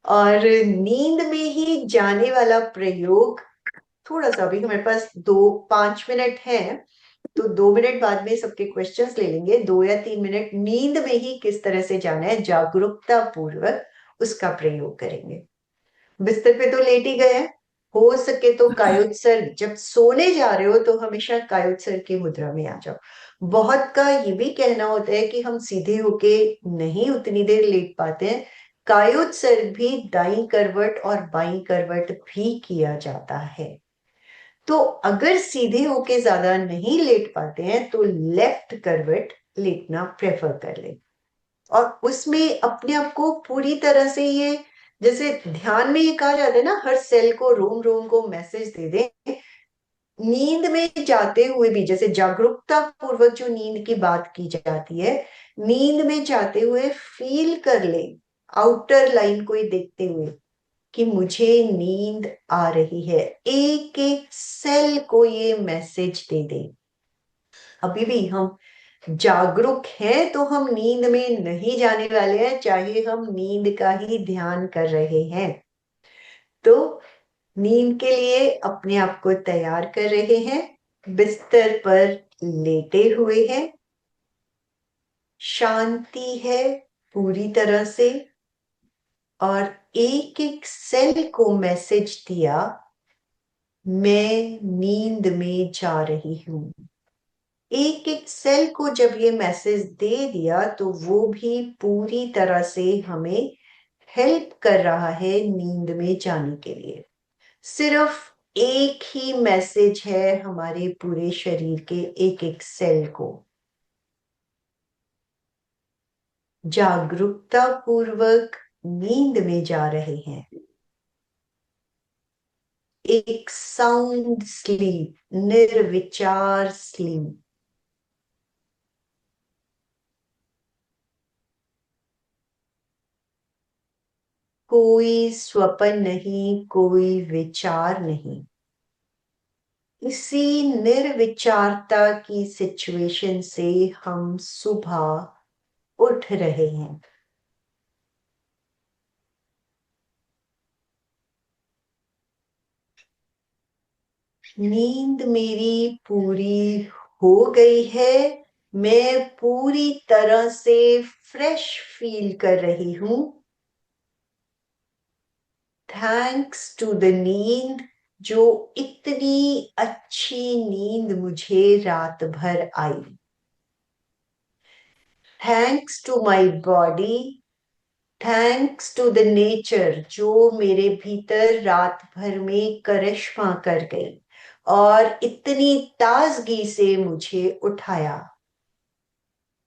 और नींद में ही जाने वाला प्रयोग, थोड़ा सा अभी हमारे पास 2-5 मिनट है, तो 2 मिनट बाद में सबके क्वेश्चंस ले लेंगे। 2 या 3 मिनट नींद में ही किस तरह से जाना है, जागरूकता पूर्वक उसका प्रयोग करेंगे। बिस्तर पे तो लेट ही गए हैं, हो सके तो कायोत्सर्ग, जब सोने जा रहे हो तो हमेशा कायोत्सर्ग की मुद्रा में आ जाओ। बहुत का ये भी कहना होता है कि हम सीधे होके नहीं उतनी देर लेट पाते हैं। कायोत्सर्ग भी दाईं करवट और बाईं करवट भी किया जाता है। तो अगर सीधे होके ज्यादा नहीं लेट पाते हैं, तो लेफ्ट करवट लेटना प्रेफर कर ले, और उसमें अपने आप को पूरी तरह से ये, जैसे ध्यान में ये कहा जाता है ना, हर सेल को, रोम रोम को मैसेज दे दे। नींद में जाते हुए भी, जैसे जागरूकता पूर्वक जो नींद की बात की जाती है, नींद में जाते हुए फील कर ले, आउटर लाइन को ही देखते हुए, कि मुझे नींद आ रही है। एक एक सेल को ये मैसेज दे दे। अभी भी हम जागरूक हैं, तो हम नींद में नहीं जाने वाले हैं, चाहे हम नींद का ही ध्यान कर रहे हैं। तो नींद के लिए अपने आप को तैयार कर रहे हैं, बिस्तर पर लेटे हुए हैं, शांति है पूरी तरह से, और एक एक सेल को मैसेज दिया, मैं नींद में जा रही हूं। एक एक सेल को जब ये मैसेज दे दिया, तो वो भी पूरी तरह से हमें हेल्प कर रहा है नींद में जाने के लिए। सिर्फ एक ही मैसेज है हमारे पूरे शरीर के एक एक सेल को, जागरूकता पूर्वक नींद में जा रहे हैं, एक साउंड स्लीप, निर्विचार स्लीप। कोई स्वप्न नहीं, कोई विचार नहीं, इसी निर्विचारता की सिचुएशन से हम सुबह उठ रहे हैं। नींद मेरी पूरी हो गई है, मैं पूरी तरह से फ्रेश फील कर रही हूं। थैंक्स टू द नींद, जो इतनी अच्छी नींद मुझे रात भर आई। Thanks to my body, thanks to the nature, जो मेरे भीतर रात भर में करिश्मा कर गई और इतनी ताजगी से मुझे उठाया।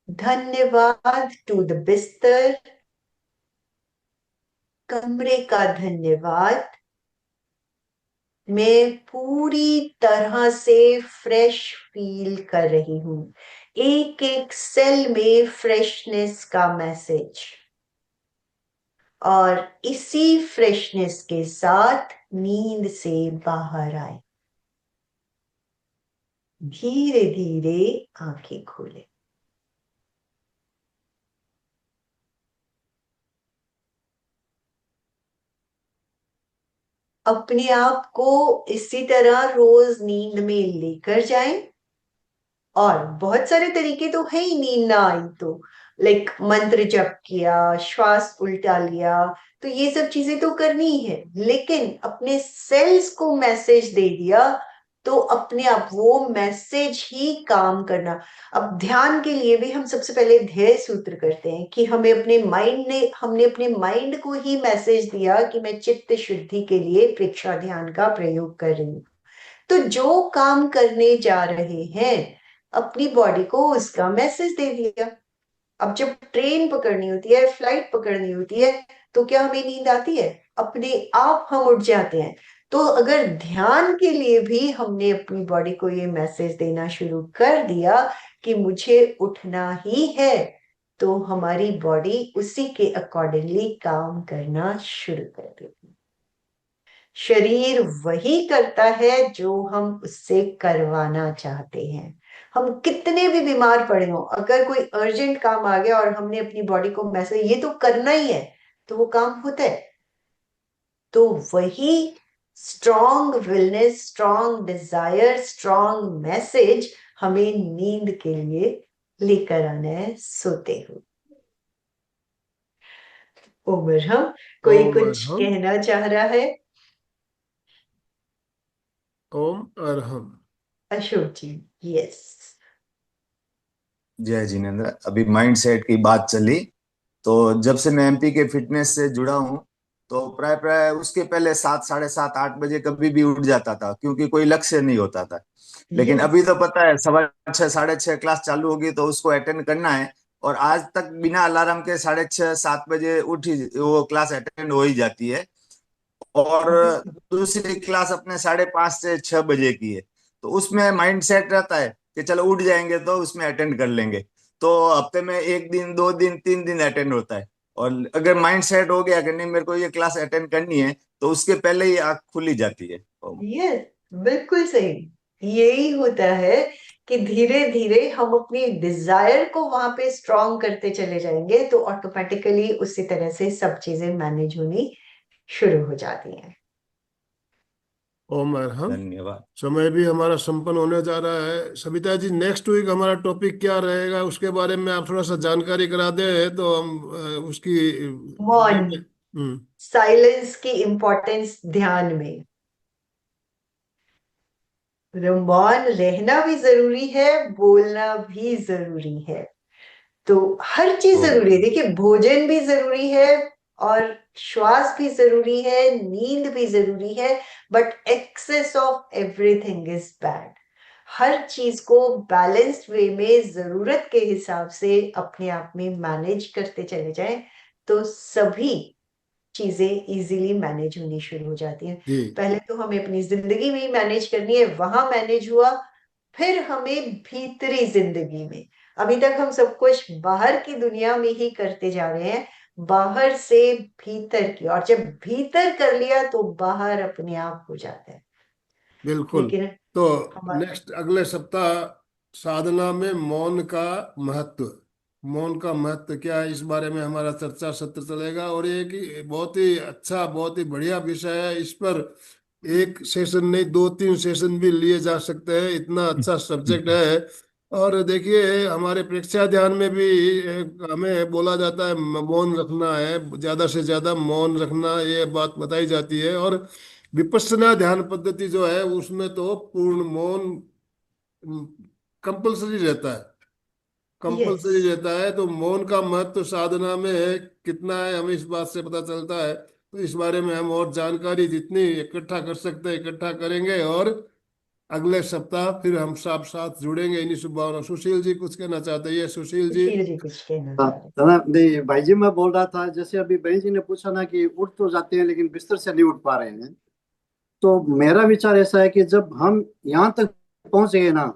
धन्यवाद टू द बिस्तर, कमरे का धन्यवाद। मैं पूरी तरह से फ्रेश फील कर रही हूं, एक एक सेल में फ्रेशनेस का मैसेज। और इसी फ्रेशनेस के साथ नींद से बाहर आए। धीरे धीरे आंखें खोले। अपने आप को इसी तरह रोज नींद में लेकर जाएं। और बहुत सारे तरीके तो है ही नींद ना आई तो, लाइक मंत्र जप किया, श्वास उल्टा लिया, तो ये सब चीजें तो करनी ही है, लेकिन अपने सेल्स को मैसेज दे दिया तो अपने आप वो मैसेज ही काम करना। अब ध्यान के लिए भी हम सबसे पहले ध्येय सूत्र करते हैं कि हमने अपने माइंड को ही मैसेज दिया कि मैं चित्त शुद्धि के लिए प्रेक्षा ध्यान का प्रयोग कर रही हूँ। तो जो काम करने जा रहे हैं अपनी बॉडी को उसका मैसेज दे दिया। अब जब ट्रेन पकड़नी होती है, फ्लाइट पकड़नी होती है, तो क्या हमें नींद आती है? अपने आप हम उठ जाते हैं। तो अगर ध्यान के लिए भी हमने अपनी बॉडी को ये मैसेज देना शुरू कर दिया कि मुझे उठना ही है, तो हमारी बॉडी उसी के अकॉर्डिंगली काम करना शुरू कर देती है। शरीर वही करता है जो हम उससे करवाना चाहते हैं। हम कितने भी बीमार पड़े हों, अगर कोई अर्जेंट काम आ गया और हमने अपनी बॉडी को मैसेज ये तो करना ही है, तो वो काम होता है। तो वही strong wellness, strong Dzire, strong message हमें नींद के लिए लेकर आना है सोते हुए। उमर हम कोई ओम कुछ अरहम। कहना चाह रहा है? ओम अरहम। अशोक जी। यस। जय जिनेन्द्र। अभी माइंड सेट की बात चली, तो जब से मैं एमपी के फिटनेस से जुड़ा हूँ, तो प्राय प्राय उसके पहले 7, 7:30, 8 बजे कभी भी उठ जाता था, क्योंकि कोई लक्ष्य नहीं होता था। लेकिन यस। अभी तो पता है 6:15, 6:30 क्लास चालू होगी तो उसको अटेंड करना है। और आज तक बिना अलार्म के 6:30, 7 बजे उठी वो क्लास अटेंड हो ही जाती है। और दूसरी क्लास अपने 5:30 से 6 बजे की है, तो उसमें माइंड सेट रहता है कि चलो उठ जाएंगे तो उसमें अटेंड कर लेंगे। तो हफ्ते में 1 दिन, 2 दिन, 3 दिन अटेंड होता है। और अगर माइंड सेट हो गया कि नहीं मेरे को ये क्लास अटेंड करनी है, तो उसके पहले ही आंख खुली जाती है। यस, बिल्कुल सही। यही होता है कि धीरे धीरे हम अपनी डिजायर को वहां पे स्ट्रॉन्ग करते चले जाएंगे, तो ऑटोमेटिकली उसी तरह से सब चीजें मैनेज होनी शुरू हो जाती हैं। ओम अरहम। धन्यवाद। समय भी हमारा संपन्न होने जा रहा है। सविता जी, नेक्स्ट वीक हमारा टॉपिक क्या रहेगा उसके बारे में आप थोड़ा सा जानकारी करा दें तो हम उसकी बारे मौन, में। साइलेंस की इंपॉर्टेंस ध्यान में। मौन रहना भी जरूरी है, बोलना भी जरूरी है। तो हर चीज जरूरी है। देखिए, भोजन भी जरूरी है और श्वास भी जरूरी है, नींद भी जरूरी है, but excess of everything is bad. हर चीज को बैलेंस्ड वे में जरूरत के हिसाब से अपने आप में मैनेज करते चले जाएं, तो सभी चीजें इजीली मैनेज होनी शुरू हो जाती हैं। जी पहले तो हमें अपनी जिंदगी में मैनेज करनी है, वहां मैनेज हुआ, फिर हमें भीतरी जिंदगी में, अभी तक हम सब कुछ बाहर की दुनिया में ही करते जा रहे हैं, बाहर से भीतर की, और जब भीतर कर लिया तो बाहर अपने आप हो जाता है। बिल्कुल। लेकिन तो हमारा नेक्स्ट अगले सप्ताह साधना में मौन का महत्व, मौन का महत्व क्या है, इस बारे में हमारा चर्चा सत्र चलेगा। और ये कि बहुत ही अच्छा, बहुत ही बढ़िया विषय है। इस पर एक सेशन नहीं, 2-3 सेशन भी लिए जा सकते हैं, इतना अच्छा सब्जेक्ट है। और देखिए हमारे प्रेक्षाध्यान ध्यान में भी हमें बोला जाता है मौन रखना है, ज्यादा से ज्यादा मौन रखना, ये बात बताई जाती है। और विपश्यना ध्यान पद्धति जो है उसमें तो पूर्ण मौन कंपलसरी रहता है, यस, कंपलसरी रहता है। तो मौन का महत्व साधना में है कितना है, हमें इस बात से पता चलता है। तो इस बारे में हम और जानकारी जितनी इकट्ठा कर सकते हैं इकट्ठा करेंगे, और अगले सप्ताह फिर हम सब साथ जुड़ेंगे इन्हीं शुभकामनाओं। सुशील जी कुछ कहना चाहते हैं? सुशील जी। सुशील जी कुछ कहना हाँ, चाह रहे दादा नहीं भाई जी, मैं बोल रहा था जैसे अभी बहन जी ने पूछा ना कि उठ तो जाते हैं लेकिन बिस्तर से नहीं उठ पा रहे हैं, तो मेरा विचार ऐसा है कि जब हम यहाँ तक पहुंच गए ना,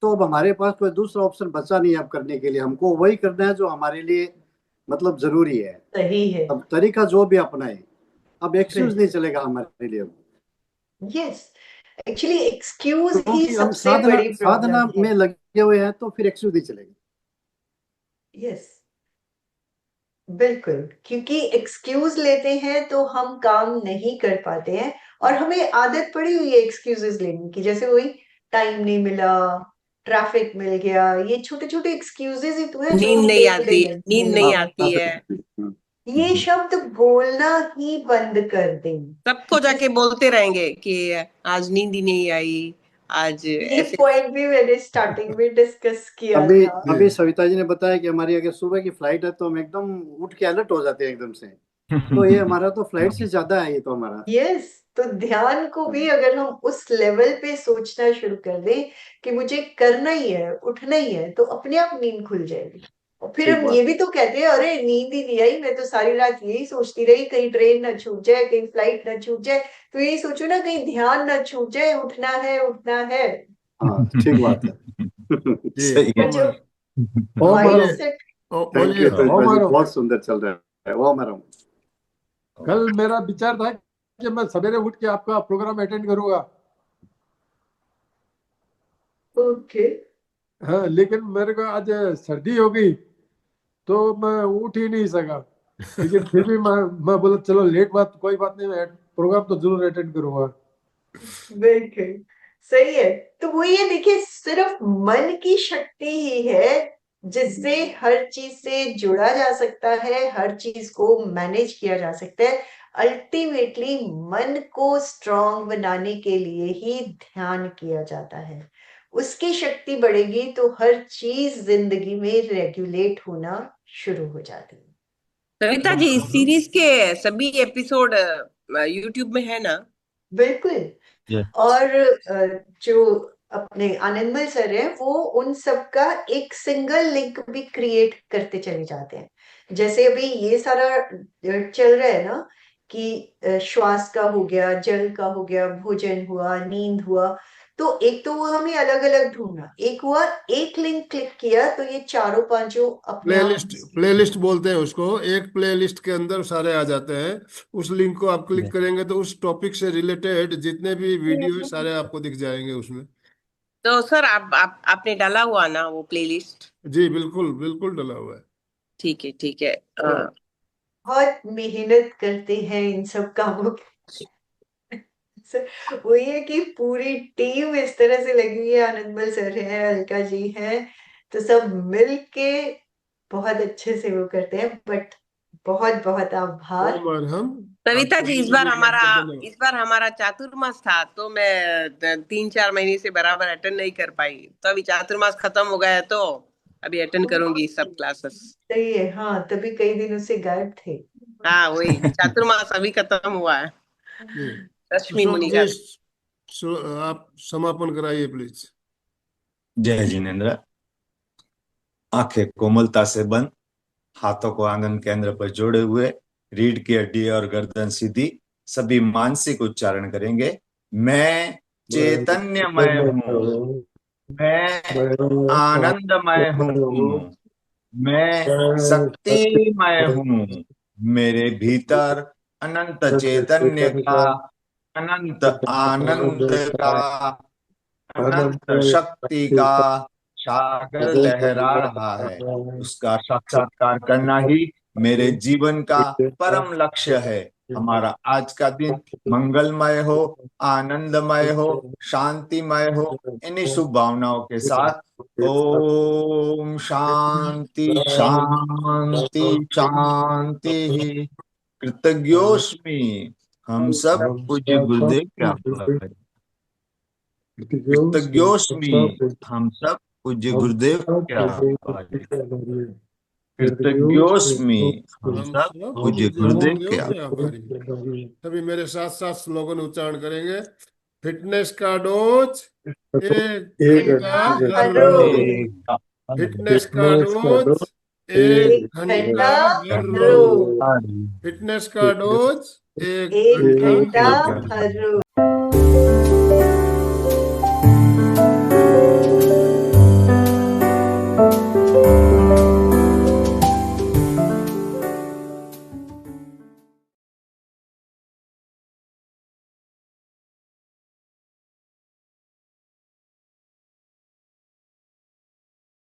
तो अब हमारे पास कोई दूसरा ऑप्शन बचा नहीं है अब करने के लिए, हमको वही करना है जो हमारे लिए मतलब जरूरी है। सही है। अब तरीका जो भी अपनाए, अब एक्सक्यूज नहीं बिल्कुल, चलेगा हमारे लिए अब। यस, एक्चुअली एक्सक्यूज ही क्योंकि हम सबसे साधना बड़ी साधना प्रॉब्लम है। में लगे हुए हैं तो फिर एक्सक्यूज नहीं चलेगा। यस, बिल्कुल, क्योंकि एक्सक्यूज लेते हैं तो हम काम नहीं कर पाते हैं, और हमें आदत पड़ी हुई है एक्सक्यूजेस लेने की, जैसे वही टाइम नहीं मिला, ट्रैफिक मिल गया, ये छोटे छोटे एक्सक्यूजेस ही तो है जो नींद हम नहीं डे टू डे आती, लाइफ नींद में, नहीं हाँ आती है। ये शब्द बोलना ही बंद कर दें। सबको जाके बोलते रहेंगे कि आज नींद ही नहीं आई, आज ये ऐसे। पॉइंट भी मैंने स्टार्टिंग में डिस्कस किया अभी था। अभी सविता जी ने बताया कि हमारी अगर सुबह की फ्लाइट है तो हम एकदम उठ के अलर्ट हो जाते हैं एकदम से। तो ये हमारा तो फ्लाइट से ज्यादा है ये तो हमारा। यस, तो ध्यान को भी अगर हम उस लेवल पे सोचना शुरू कर दें कि मुझे करना ही है, उठना ही है, तो अपने आप नींद खुल जाएगी। और फिर ठीक हम ये बात भी है। तो कहते हैं, अरे नींद ही नहीं आई, मैं तो सारी रात यही सोचती रही, कहीं ट्रेन ना छूट जाए, कहीं फ्लाइट ना छूट जाए। तो यही सोचो ना, कहीं ध्यान ना छूट जाए, उठना है, उठना है। हाँ ठीक बात है। जी सही तो है। जो ओम माइंड हरे, सेट, थैंक बोलिए यू ओम सुषमा जी, हरो। बहुत सुंदर चल रहा है वो हमारा। कल मेरा विचार था कि मैं सवेरे उठ के आपका प्रोग्राम अटेंड करूंगा, ओके, हाँ, लेकिन मेरे को आज सर्दी हो गई तो मैं उठ ही नहीं सका। लेकिन फिर भी मैं बोला चलो लेट बात, कोई बात नहीं, मैं प्रोग्राम तो जरूर अटेंड करूंगा। बिल्कुल सही है। तो वो ये देखिए, सिर्फ मन की शक्ति ही है जिससे हर चीज से जुड़ा जा सकता है, हर चीज को मैनेज किया जा सकता है। अल्टीमेटली मन को स्ट्रांग बनाने के लिए ही ध्यान किया जाता है। उसकी शक्ति बढ़ेगी तो हर चीज जिंदगी में रेगुलेट होना शुरू हो जाती है। सविता जी, इस सीरीज के सभी एपिसोड यूट्यूब में है ना? बिल्कुल। और जो अपने आनंदमल सर है, वो उन सब का एक सिंगल लिंक भी क्रिएट करते चले जाते हैं। जैसे अभी ये सारा चल रहा है ना, कि श्वास का हो गया, जल का हो गया, भोजन हुआ, नींद हुआ, तो एक तो वो हमें अलग अलग ढूंढना, एक हुआ एक लिंक क्लिक किया तो ये चारों पांचों अपने आप। प्लेलिस्ट, प्लेलिस्ट बोलते हैं उसको। एक प्लेलिस्ट के अंदर सारे आ जाते हैं। उस लिंक को आप क्लिक करेंगे तो उस टॉपिक से रिलेटेड जितने भी वीडियो है सारे आपको दिख जाएंगे उसमें। तो सर आपने डाला हुआ ना वो प्लेलिस्ट? जी बिल्कुल, बिल्कुल डला हुआ है। ठीक है, ठीक है। हाँ, बहुत मेहनत करते हैं इन सब कामों वही है कि पूरी टीम इस तरह से लगी हुई है, आनंदमल सर है, अलका जी हैं, तो सब मिल के बहुत अच्छे से वो करते हैं। बट बहुत बहुत आभार। ओम और हम सविता आपको जी, भी धन्यवाद। इस बार हमारा चातुर्मास था तो मैं 3-4 महीने से बराबर अटेंड नहीं कर पाई, तो अभी चातुर्मास खत्म हो गया है तो अभी अटेंड करूंगी सब क्लासेस। सही है, हाँ, तभी कई दिनों से गायब थे। हाँ, वही चातुर्मास अभी खत्म हुआ है। जी रश्मि अशोक मुनि जी, का। आप समापन कराइए प्लीज। जय जिनेन्द्र। आंखें कोमलता से बंद, हाथों को आंगन केंद्र पर जोड़े हुए, रीढ़ की हड्डी और गर्दन सीधी, सभी मानसिक उच्चारण करेंगे। मैं चैतन्यमय हूँ, मैं आनंदमय हूँ, मैं शक्तिमय हूँ, मेरे भीतर अनंत चैतन्य का, अनंत आनंद का, अनंत शक्ति का सागर लहरा रहा है। उसका साक्षात्कार करना ही मेरे जीवन का परम लक्ष्य है। हमारा आज का दिन मंगलमय हो, आनंदमय हो, शांतिमय हो। इन्हीं शुभ भावनाओं के साथ ओम शांति शांति शांति। कृतज्ञोस्मि। हम सब पूज्य गुरुदेव के आभार करें। कृतज्ञोस्मि। हम सब पूज्य गुरुदेव के आभार करें। कृतज्ञोस्मि। हम हम सब सब पूज्य पूज्य गुरुदेव गुरुदेव के के आभार। आभारी। सभी मेरे साथ साथ स्लोगन उच्चारण करेंगे। फिटनेस का डोज 1 घंटा हर रोज। फिटनेस का डोज 1 घंटा हर रोज। फिटनेस का डोज 1 1 घंटा घंटा हर रोज। हर रोज।